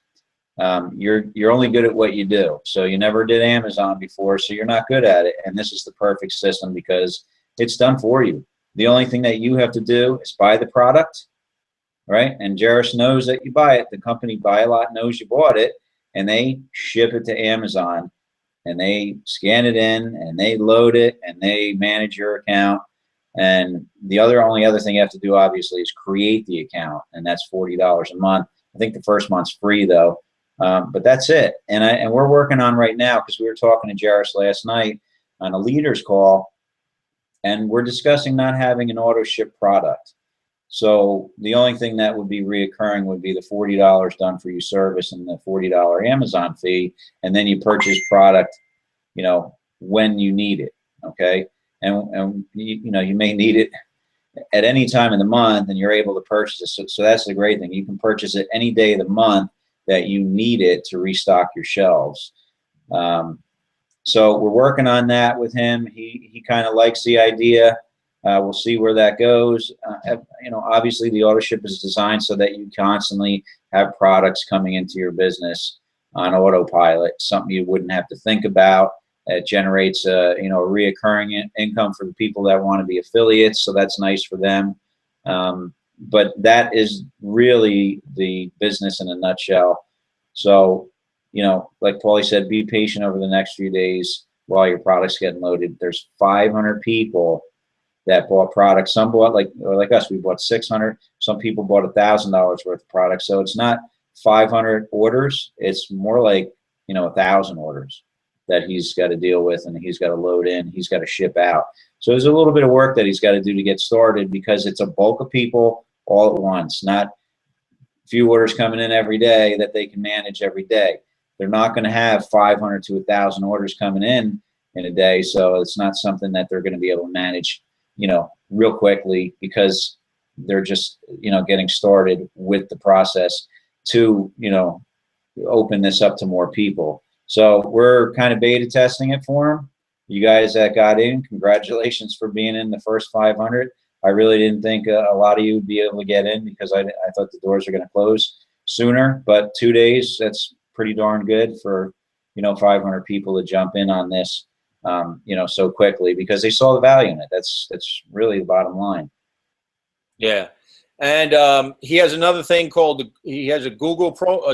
you're only good at what you do. So you never did Amazon before, so you're not good at it. And this is the perfect system because it's done for you. The only thing that you have to do is buy the product, right? And Jairus knows that you buy it. The company Buy a Lot knows you bought it, and they ship it to Amazon, and they scan it in, and they load it, and they manage your account. And the only other thing you have to do, obviously, is create the account, and that's $40 a month. I think the first month's free, though. But that's it. And we're working on right now, because we were talking to Jairus last night on a leaders call, and we're discussing not having an auto ship product. So the only thing that would be reoccurring would be the $40 done for you service and the $40 Amazon fee, and then you purchase product, you know, when you need it. Okay, and you know, you may need it at any time of the month, and you're able to purchase it. So that's the great thing. You can purchase it any day of the month that you need it to restock your shelves. So we're working on that with him. He kind of likes the idea. We'll see where that goes. You know, obviously the auto ship is designed so that you constantly have products coming into your business on autopilot, something you wouldn't have to think about. It generates you know, a reoccurring income for the people that want to be affiliates, so that's nice for them. But that is really the business in a nutshell. So, you know, like Paulie said, be patient over the next few days while your product's getting loaded. There's 500 people that bought products. Some bought, like us, we bought 600. Some people bought $1,000 worth of products. So it's not 500 orders. It's more like, you know, 1,000 orders that he's got to deal with, and he's got to load in, he's got to ship out. So there's a little bit of work that he's got to do to get started, because it's a bulk of people all at once, not a few orders coming in every day that they can manage every day. They're not going to have 500 to 1,000 orders coming in a day, so it's not something that they're going to be able to manage, you know, real quickly, because they're just, you know, getting started with the process to, you know, open this up to more people. So we're kind of beta testing it for him. You guys that got in, congratulations for being in the first 500. I really didn't think a lot of you would be able to get in, because I thought the doors are going to close sooner. But 2 days, that's pretty darn good for, you know, 500 people to jump in on this, you know, so quickly, because they saw the value in it. That's really the bottom line. Yeah. And he has another thing called, he has a Google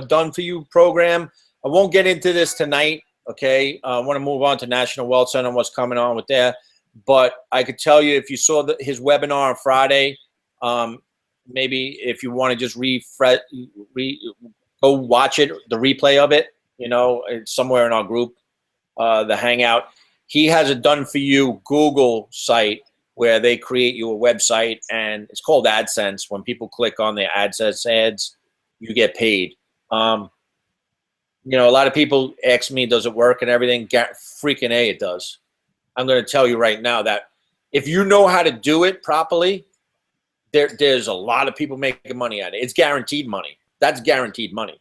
Done For You program. I won't get into this tonight, okay? I want to move on to National Wealth Center and what's coming on with that. But I could tell you, if you saw his webinar on Friday, maybe if you want to just go watch it, the replay of it, you know, it's somewhere in our group, the Hangout. He has a done for you Google site where they create you a website, and it's called AdSense. When people click on the AdSense ads, you get paid. You know, a lot of people ask me, does it work and everything? Freaking A, it does. I'm going to tell you right now that if you know how to do it properly, there's a lot of people making money at it. It's guaranteed money. That's guaranteed money.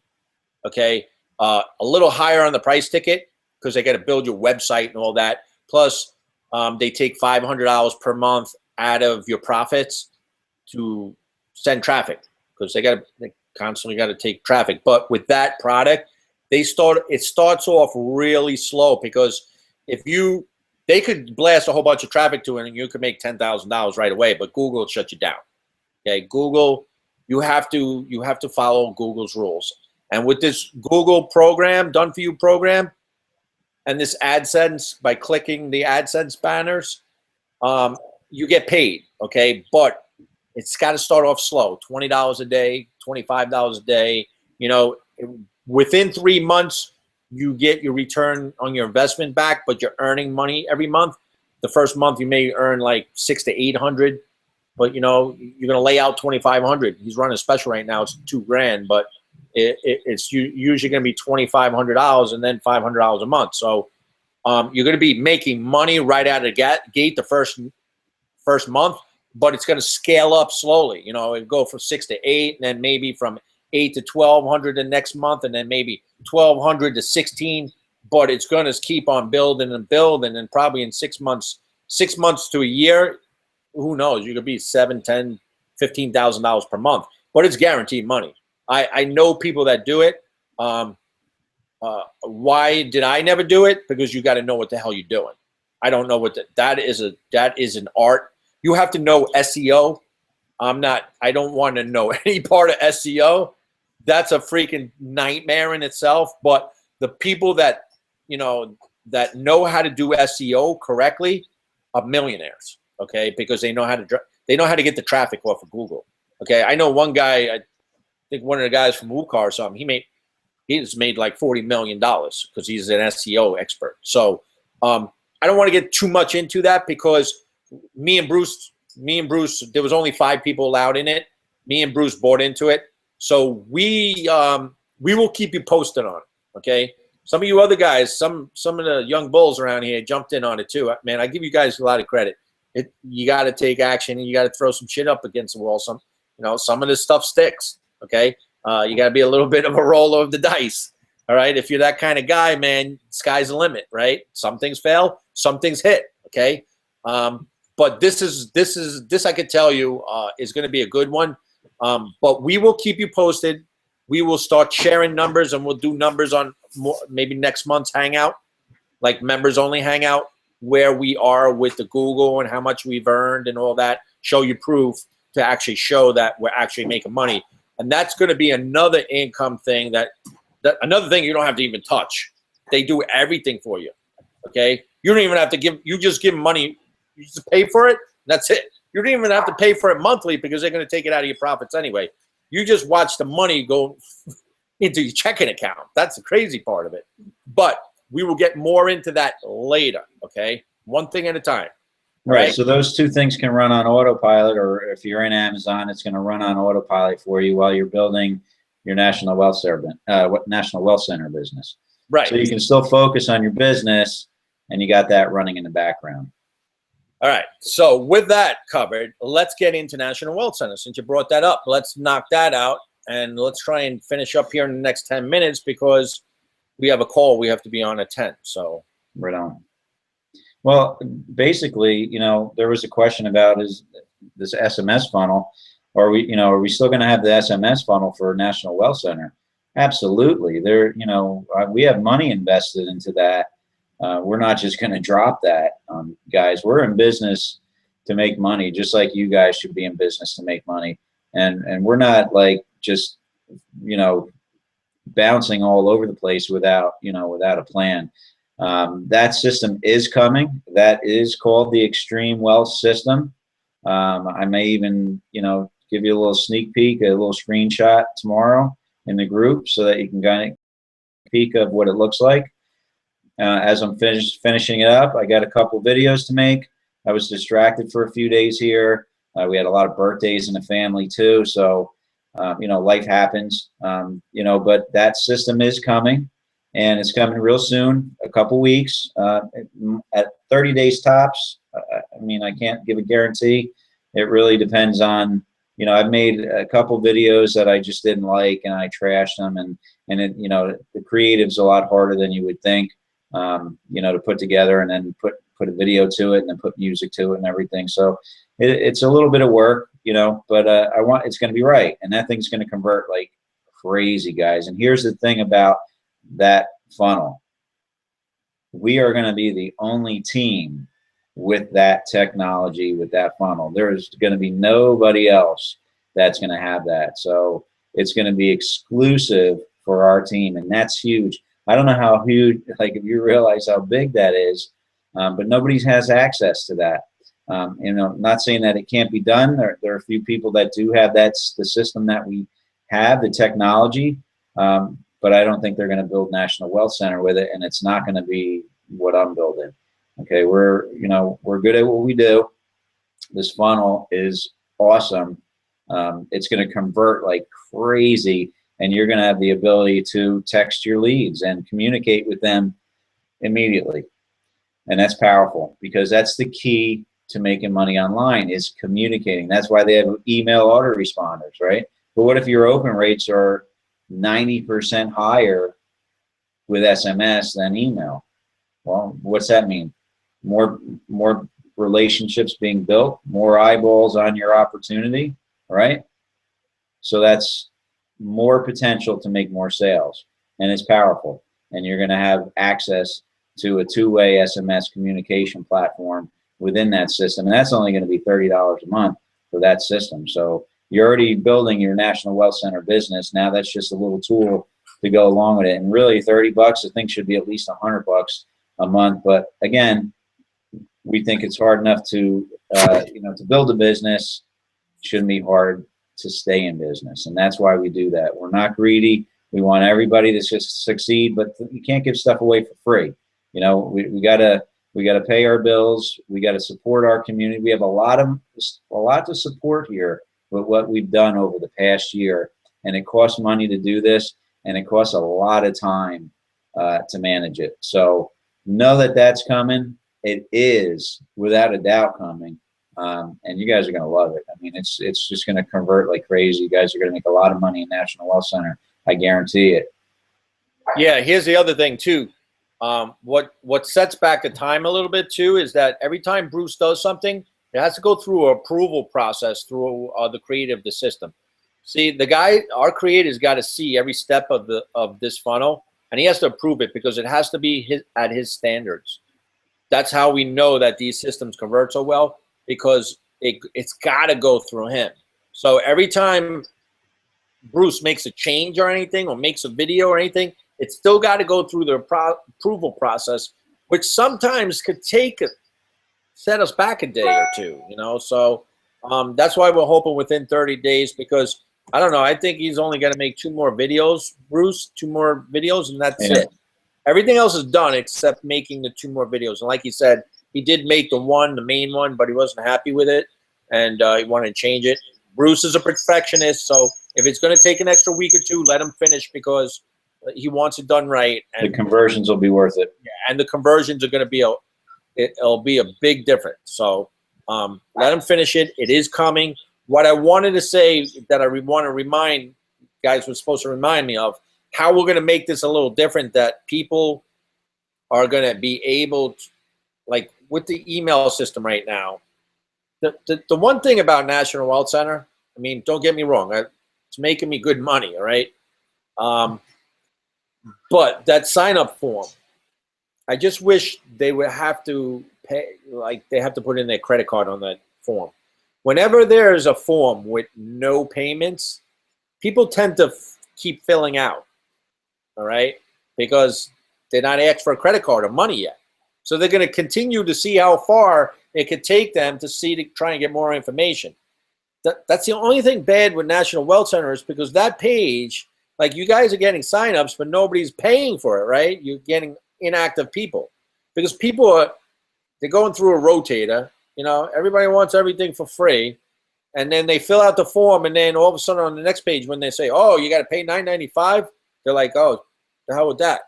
Okay. A little higher on the price ticket because they got to build your website and all that. Plus, they take $500 per month out of your profits to send traffic because they constantly got to take traffic. But with that product, it starts off really slow because they could blast a whole bunch of traffic to it and you could make $10,000 right away, but Google will shut you down. Okay, Google, you have to follow Google's rules. And with this Google program, done for you program, and this AdSense, by clicking the AdSense banners, you get paid. Okay, but it's got to start off slow. $20 a day, $25 a day. You know, within 3 months, you get your return on your investment back, but you're earning money every month. The first month you may earn like $600 to $800, but you know you're gonna lay out $2,500. He's running a special right now; it's $2,000, but it's usually gonna be $2,500 and then $500 a month. So you're gonna be making money right out of the gate the first month, but it's gonna scale up slowly. You know, it go from 6 to 8, and then maybe from 8 to 1,200 the next month, and then maybe 1,200 to 16. But it's going to keep on building and building, and probably in 6 months to a year, who knows? You could be $7,000, $10,000, $15,000 per month. But it's guaranteed money. I know people that do it. Why did I never do it? Because you got to know what the hell you're doing. I don't know what that is an art. You have to know SEO. I don't want to know any part of SEO. That's a freaking nightmare in itself. But the people that, you know how to do SEO correctly are millionaires, okay? Because they know how to get the traffic off of Google. Okay, I know one guy, I think one of the guys from WooCar or something, he's made like $40 million because he's an SEO expert. So I don't want to get too much into that because me and Bruce, there was only 5 people allowed in it. Me and Bruce bought into it. So we will keep you posted on it, okay? Some of you other guys, some of the young bulls around here jumped in on it too. Man, I give you guys a lot of credit. You got to take action and you got to throw some shit up against the wall. Some of this stuff sticks, okay? You got to be a little bit of a roller of the dice, all right? If you're that kind of guy, man, sky's the limit, right? Some things fail, some things hit, okay? But this I could tell you is going to be a good one. But we will keep you posted. We will start sharing numbers, and we'll do numbers on maybe next month's Hangout, like members only Hangout, where we are with the Google and how much we've earned and all that. Show you proof to actually show that we're actually making money. And that's going to be another income thing another thing you don't have to even touch. They do everything for you. Okay. You don't even have to you just give them money. You just pay for it. That's it. You don't even have to pay for it monthly because they're going to take it out of your profits anyway. You just watch the money go into your checking account. That's the crazy part of it. But we will get more into that later, okay? One thing at a time. Right. So those two things can run on autopilot, or if you're in Amazon, it's going to run on autopilot for you while you're building your National Wealth Center business. Right. So you can still focus on your business, and you got that running in the background. All right, so with that covered, let's get into National Wealth Center. Since you brought that up, let's knock that out, and let's try and finish up here in the next 10 minutes because we have a call we have to be on at 10. So right on. Well, basically, there was a question about this SMS funnel. Are we still going to have the SMS funnel for National Wealth Center? Absolutely. We have money invested into that. We're not just going to drop that, guys. We're in business to make money, just like you guys should be in business to make money. And we're not like just, bouncing all over the place without a plan. That system is coming. That is called the Extreme Wealth System. I may even, give you a little sneak peek, a little screenshot tomorrow in the group so that you can kind peek of what it looks like. As I'm finishing it up, I got a couple videos to make. I was distracted for a few days here. We had a lot of birthdays in the family too, so you know, life happens. You know, but that system is coming, and it's coming real soon, a couple weeks, at 30 days tops. I mean, I can't give a guarantee. It really depends on, you know, I've made a couple videos that I just didn't like, and I trashed them, and it, you know, the creative's a lot harder than you would think, you know, to put together and then put a video to it and then put music to it and everything. So it's a little bit of work, you know, but it's going to be right, and that thing's going to convert like crazy, guys. And here's the thing about that funnel: we are going to be the only team with that technology, with that funnel. There's going to be nobody else that's going to have that. So it's going to be exclusive for our team, and that's huge. I don't know how huge, like if you realize how big that is, but nobody has access to that. You know, not saying that it can't be done. There are a few people that do have that's the system that we have, the technology, but I don't think they're going to build National Wealth Center with it, and it's not going to be what I'm building. Okay, you know, we're good at what we do. This funnel is awesome. It's going to convert like crazy, and you're going to have the ability to text your leads and communicate with them immediately. And that's powerful, because that's the key to making money online, is communicating. That's why they have email autoresponders, right? But what if your open rates are 90% higher with SMS than email? Well, what's that mean? More relationships being built, more eyeballs on your opportunity, right? So that's more potential to make more sales, and it's powerful. And you're going to have access to a two-way SMS communication platform within that system, and that's only going to be $30 a month for that system. So you're already building your National Wealth Center business. Now that's just a little tool to go along with it, and really $30, I think, should be at least $100 a month. But again, we think it's hard enough to you know, to build a business. It shouldn't be hard to stay in business, and that's why we do that. We're not greedy. We want everybody to just succeed, but you can't give stuff away for free. You know, we gotta pay our bills. We gotta support our community. We have a lot to support here with what we've done over the past year, and it costs money to do this, and it costs a lot of time to manage it. So know that that's coming. It is without a doubt coming, and you guys are going to love it. I mean, it's just going to convert like crazy. You guys are going to make a lot of money in National Wealth Center. I guarantee it. Yeah, here's the other thing too. What sets back the time a little bit too is that every time Bruce does something, it has to go through an approval process through the creative, the system. See, our creator's got to see every step of this funnel, and he has to approve it, because it has to be at his standards. That's how we know that these systems convert so well, because it's got to go through him. So every time Bruce makes a change or anything, or makes a video or anything, it's still got to go through the approval process, which sometimes could set us back a day or two, you know. So that's why we're hoping within 30 days, because I don't know, I think he's only got to make 2 more videos, Bruce, 2 more videos, and that's it. Everything else is done except making the 2 more videos. And like he said, he did make the main one, but he wasn't happy with it, and he wanted to change it. Bruce is a perfectionist, so if it's going to take an extra week or 2, let him finish, because he wants it done right. And the conversions will be worth it. Yeah, and the conversions are going to be it'll be a big difference. So let him finish it. It is coming. What I wanted to say that I want to remind guys was supposed to remind me of, how we're going to make this a little different, that people are going to be able to, like with the email system right now, the one thing about National Wealth Center, I mean, don't get me wrong, it's making me good money, all right? But that sign-up form, I just wish they would have to pay, like they have to put in their credit card on that form. Whenever there's a form with no payments, people tend to keep filling out, all right? Because they're not asked for a credit card or money yet. So they're going to continue to see how far it could take them to try and get more information. That's the only thing bad with National Wealth Center, is because that page Like, you guys are getting signups, but nobody's paying for it, right? You're getting inactive people because they're going through a rotator. You know, everybody wants everything for free, and then they fill out the form, and then all of a sudden on the next page when they say, "Oh, you got to pay $9.95," they're like, "Oh, the hell with that."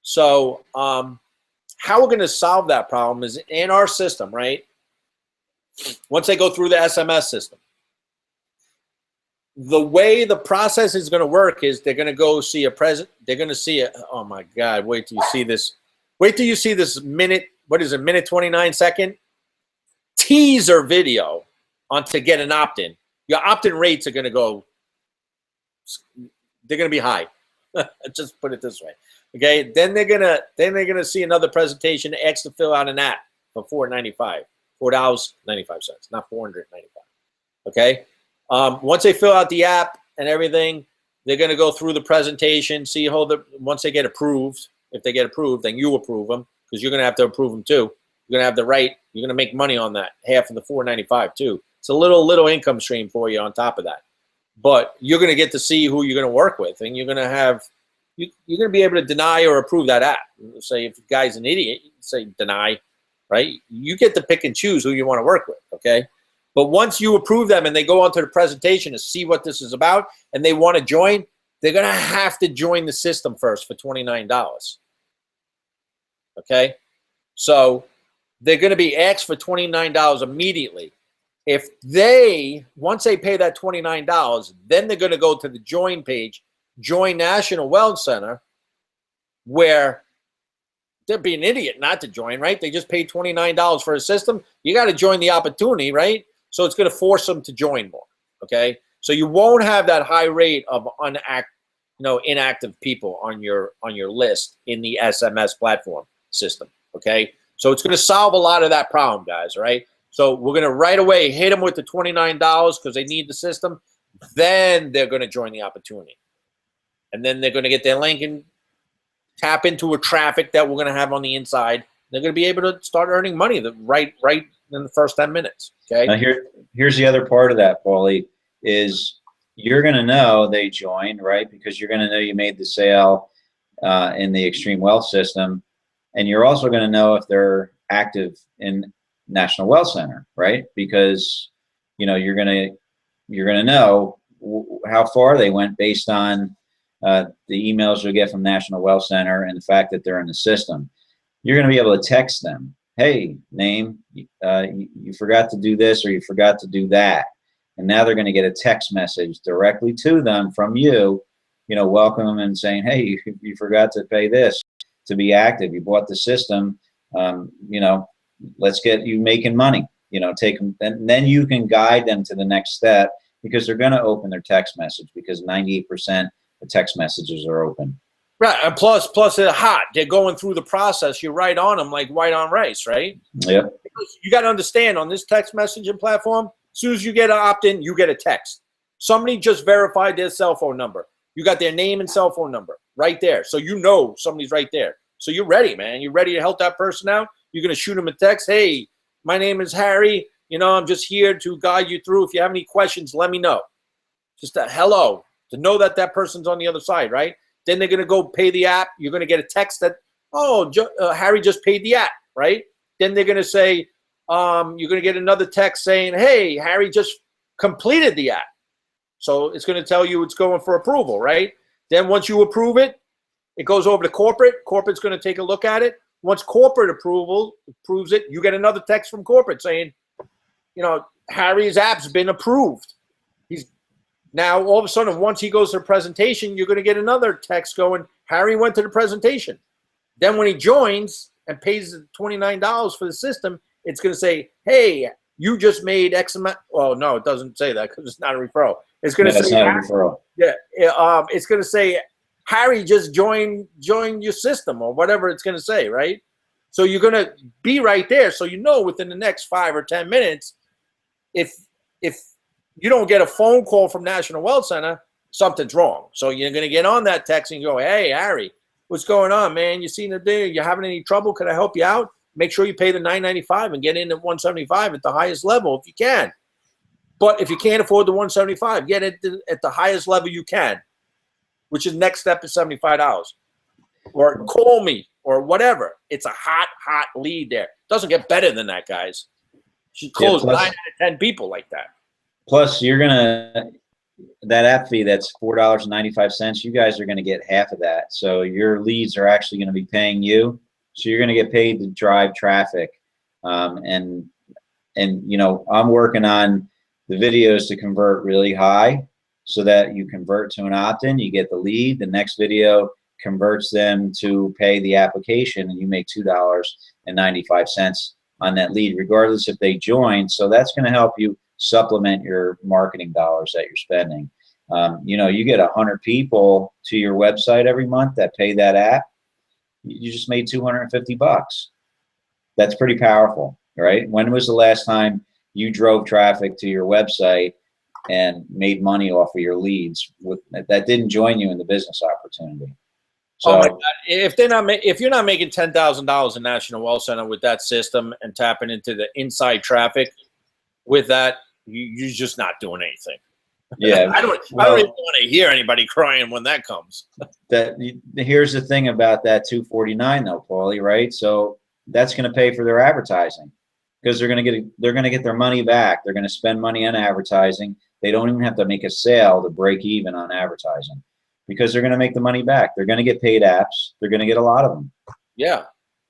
So, how we're going to solve that problem is in our system, right? Once they go through the SMS system, the way the process is going to work is they're going to go see a present. They're going to see it. Oh my God! Wait till you see this. Wait till you see this minute. What is it? Minute 29-second teaser video on to get an opt-in. Your opt-in rates are going to go. They're going to be high. Just put it this way. Okay. Then they're gonna see another presentation. Ask to fill out an app for $4.95, $4.95, not $4.95. Okay. Once they fill out the app and everything, they're going to go through the presentation, see once they get approved. If they get approved, then you approve them because you're going to have to approve them too. You're going to have the right. You're going to make money on that, half of the $4.95 too. It's a little income stream for you on top of that. But you're going to get to see who you're going to work with, and you're going to be able to deny or approve that app. Say if the guy's an idiot, you say deny, right? You get to pick and choose who you want to work with, okay? But once you approve them and they go onto the presentation to see what this is about and they want to join, they're going to have to join the system first for $29. Okay? So they're going to be asked for $29 immediately. Once they pay that $29, then they're going to go to the join page, Join National Wellness Center, where they'd be an idiot not to join, right? They just paid $29 for a system. You got to join the opportunity, right? So it's going to force them to join more, okay? So you won't have that high rate of inactive people on your list in the SMS platform system, okay? So it's going to solve a lot of that problem, guys, right? So we're going to right away hit them with the $29 because they need the system. Then they're going to join the opportunity. And then they're going to get their link and tap into a traffic that we're going to have on the inside. They're going to be able to start earning money right in the first 10 minutes. Okay. Now here's the other part of that, Paulie, is you're going to know they joined, right? Because you're going to know you made the sale in the Extreme Wealth System, and you're also going to know if they're active in National Wealth Center, right? Because you're going to know how far they went based on the emails you'll get from National Wealth Center and the fact that they're in the system. You're going to be able to text them, hey, name, you forgot to do this or you forgot to do that. And now they're going to get a text message directly to them from you, welcome them and saying, hey, you forgot to pay this to be active. You bought the system, let's get you making money, take them, and then you can guide them to the next step because they're going to open their text message because 98% the text messages are open. Right, and plus they're hot. They're going through the process. You're right on them like white on rice, right? Yeah. You got to understand on this text messaging platform, as soon as you get an opt-in, you get a text. Somebody just verified their cell phone number. You got their name and cell phone number right there. So somebody's right there. So you're ready, man. You're ready to help that person out. You're going to shoot them a text. Hey, my name is Harry. I'm just here to guide you through. If you have any questions, let me know. Just a hello to know that person's on the other side, right? Then they're going to go pay the app. You're going to get a text that, Harry just paid the app, right? Then they're going to say, you're going to get another text saying, hey, Harry just completed the app. So it's going to tell you it's going for approval, right? Then once you approve it, it goes over to corporate. Corporate's going to take a look at it. Once corporate approves it, you get another text from corporate saying, Harry's app's been approved. Now, all of a sudden, once he goes to the presentation, you're going to get another text going, Harry went to the presentation. Then when he joins and pays the $29 for the system, it's going to say, hey, you just made X amount. Well, no, it doesn't say that because it's not a referral. It's going to say, it's not a referral. Yeah, it's going to say, Harry just joined your system or whatever it's going to say, right? So you're going to be right there. So within the next 5 or 10 minutes, if you don't get a phone call from National Wealth Center, something's wrong. So you're going to get on that text and go, hey, Harry, what's going on, man? You seen the day? You having any trouble? Can I help you out? Make sure you pay the $9.95 and get in at $175 at the highest level if you can. But if you can't afford the $175, get it at the highest level you can. which is next step is $75. Or call me or whatever. It's a hot lead there. Doesn't get better than that, guys. She closed 9 out of 10 people like that. Plus, you're gonna that app fee that's $4.95. You guys are gonna get half of that. So your leads are actually gonna be paying you. So you're gonna get paid to drive traffic. And you know, I'm working on the videos to convert really high, so that you convert to an opt-in. You get the lead. The next video converts them to pay the application, and you make $2.95 on that lead, regardless if they join. So that's going to help you supplement your marketing dollars that you're spending. You know, you get 100 people to your website every month that pay that app. You just made $250. That's pretty powerful, right? When was the last time you drove traffic to your website and made money off of your leads that didn't join you in the business opportunity? So, oh my God! If you're not making $10,000 in National Wealth Center with that system and tapping into the inside traffic with that, you're just not doing anything. Yeah, I don't even want to hear anybody crying when that comes. Here's the thing about that $249 though, Paulie, right? So that's going to pay for their advertising, because they're going to get their money back. They're going to spend money on advertising. They don't even have to make a sale to break even on advertising, because they're going to make the money back. They're going to get paid apps. They're going to get a lot of them. Yeah,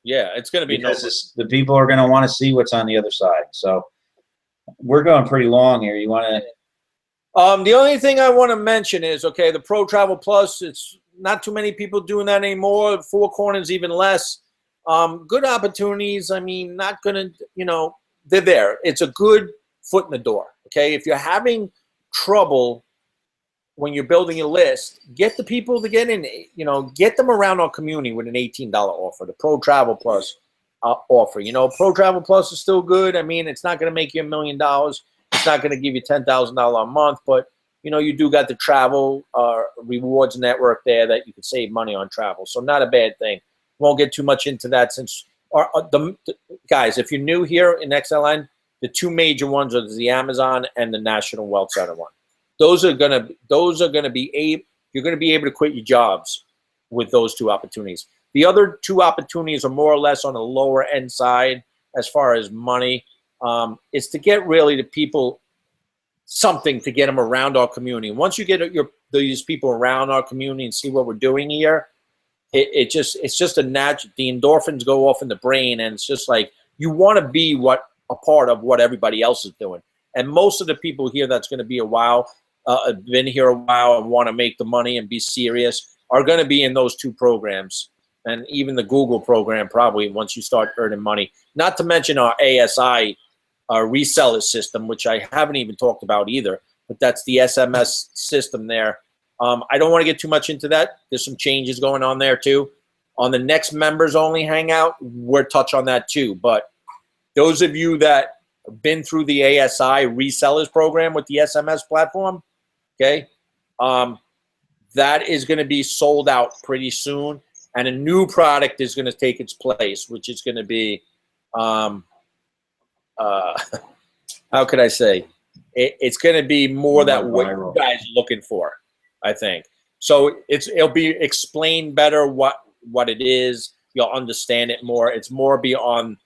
it's going to be because the people are going to want to see what's on the other side. So we're going pretty long here. You want to? The only thing I want to mention is, okay, the Pro Travel Plus. It's not too many people doing that anymore. Four Corners even less. Good opportunities. I mean, not gonna, you know, they're there. It's a good foot in the door. Okay, if you're having trouble when you're building a list, get the people to get in, you know, get them around our community with an $18 offer, the Pro Travel Plus offer. You know, Pro Travel Plus is still good. I mean, it's not going to make you $1 million. It's not going to give you $10,000 a month, but, you know, you do got the travel rewards network there that you can save money on travel. So not a bad thing. Won't get too much into that since, guys, if you're new here in XLN, the two major ones are the Amazon and the National Wealth Center one. Those are gonna be you're gonna be able to quit your jobs with those two opportunities. The other two opportunities are more or less on the lower end side as far as money. It's to get really the people something to get them around our community. Once you get these people around our community and see what we're doing here, it's just a natural. The endorphins go off in the brain, and it's just like you want to be a part of what everybody else is doing. And most of the people here that's going to be a while. Been here a while and want to make the money and be serious are going to be in those two programs, and even the Google program probably once you start earning money. Not to mention our ASI reseller system, which I haven't even talked about either, but that's the SMS system there. I don't want to get too much into that. There's some changes going on there too. On the next members only Hangout, we'll touch on that too. But those of you that have been through the ASI resellers program with the SMS platform, okay, that is going to be sold out pretty soon, and a new product is going to take its place, which is going to be, how could I say, it's going to be more that what you guys are looking for, I think. So it'll be explained better what it is. You'll understand it more. It's more beyond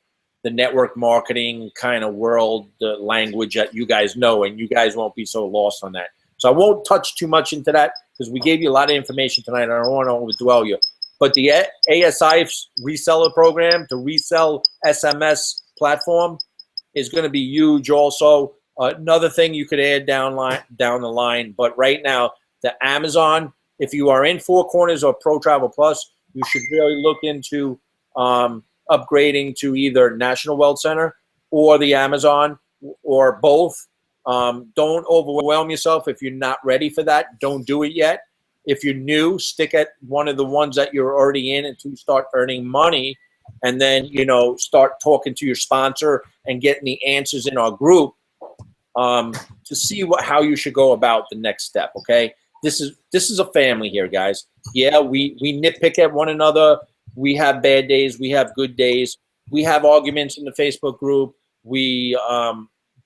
the network marketing kind of world, the language that you guys know, and you guys won't be so lost on that. So I won't touch too much into that because we gave you a lot of information tonight. I don't want to overdwell you. But the ASI reseller program, the resell SMS platform, is going to be huge also. Another thing you could add down the line. But right now, the Amazon, if you are in Four Corners or Pro Travel Plus, you should really look into upgrading to either National Wealth Center or the Amazon or both. Don't overwhelm yourself. If you're not ready for that, don't do it yet. If you're new, stick at one of the ones that you're already in until you start earning money, and then, you know, start talking to your sponsor and getting the answers in our group to see how you should go about the next step. Okay, this is a family here, guys. Yeah, we nitpick at one another. We have bad days. We have good days. We have arguments in the Facebook group.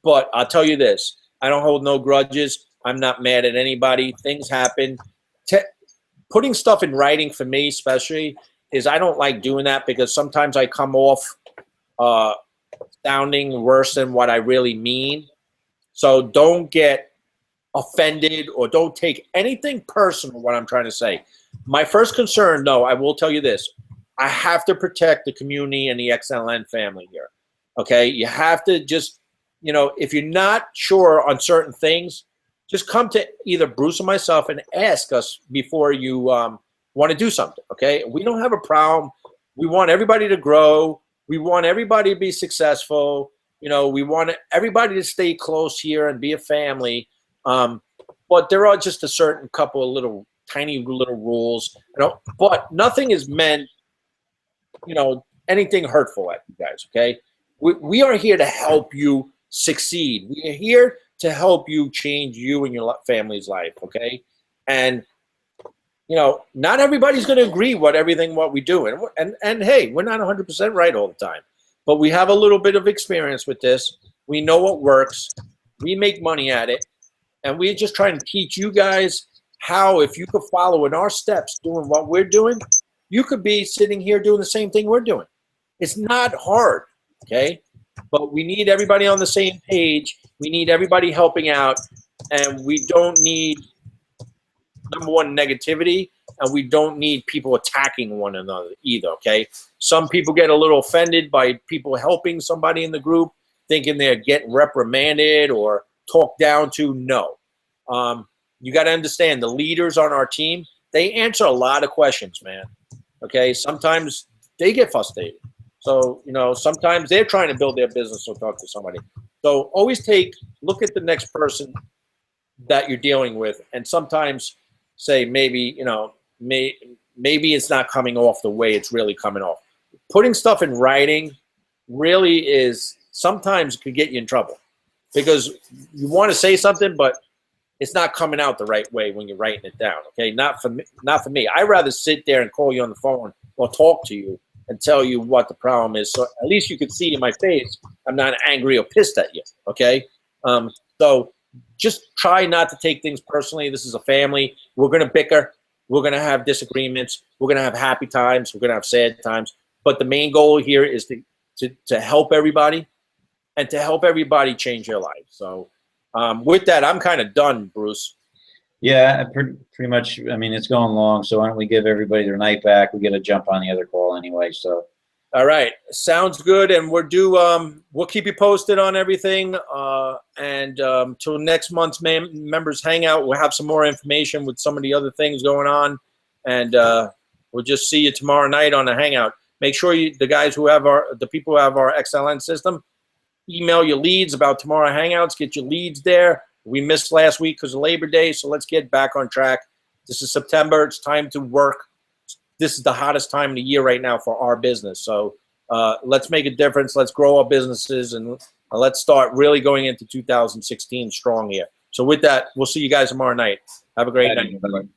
But I'll tell you this, I don't hold no grudges. I'm not mad at anybody. Things happen. putting stuff in writing for me especially is I don't like doing that because sometimes I come off sounding worse than what I really mean. So don't get offended or don't take anything personal what I'm trying to say. My first concern, though, I will tell you this. I have to protect the community and the XLN family here. Okay? You have to just, you know, if you're not sure on certain things, just come to either Bruce or myself and ask us before you want to do something, okay? We don't have a problem. We want everybody to grow. We want everybody to be successful. You know, we want everybody to stay close here and be a family. But there are just a certain couple of little, tiny little rules. You know, but nothing is meant, you know, anything hurtful at you guys, okay? We are here to help you succeed. We are here to help you change you and your family's life, okay? And, you know, not everybody's going to agree with everything what we do. And hey, we're not 100% right all the time. But we have a little bit of experience with this. We know what works. We make money at it. And we're just trying to teach you guys how, if you could follow in our steps doing what we're doing, you could be sitting here doing the same thing we're doing. It's not hard, okay? But we need everybody on the same page. We need everybody helping out. And we don't need, number one, negativity. And we don't need people attacking one another either, okay? Some people get a little offended by people helping somebody in the group, thinking they're getting reprimanded or talked down to. No. You got to understand, the leaders on our team, they answer a lot of questions, man, okay? Sometimes they get frustrated. So, you know, sometimes they're trying to build their business or talk to somebody. So always look at the next person that you're dealing with, and sometimes say maybe, you know, maybe it's not coming off the way it's really coming off. Putting stuff in writing really is sometimes could get you in trouble because you want to say something, but it's not coming out the right way when you're writing it down. Okay, not for me. I'd rather sit there and call you on the phone or talk to you and tell you what the problem is, so at least you can see in my face I'm not angry or pissed at you. Okay, so just try not to take things personally. This is a family. We're gonna bicker. We're gonna have disagreements. We're gonna have happy times. We're gonna have sad times. But the main goal here is to help everybody and to help everybody change their life. So with that, I'm kind of done, Bruce. Yeah, pretty much. I mean, it's going long, so why don't we give everybody their night back? We get to jump on the other call anyway. So, all right, sounds good. And we'll keep you posted on everything. And till next month's members hangout, we'll have some more information with some of the other things going on. And we'll just see you tomorrow night on the hangout. Make sure the guys who have the people who have our XLN system, email your leads about tomorrow hangouts. Get your leads there. We missed last week because of Labor Day, so let's get back on track. This is September. It's time to work. This is the hottest time of the year right now for our business. So let's make a difference. Let's grow our businesses, and let's start really going into 2016 strong here. So with that, we'll see you guys tomorrow night. Have a great night.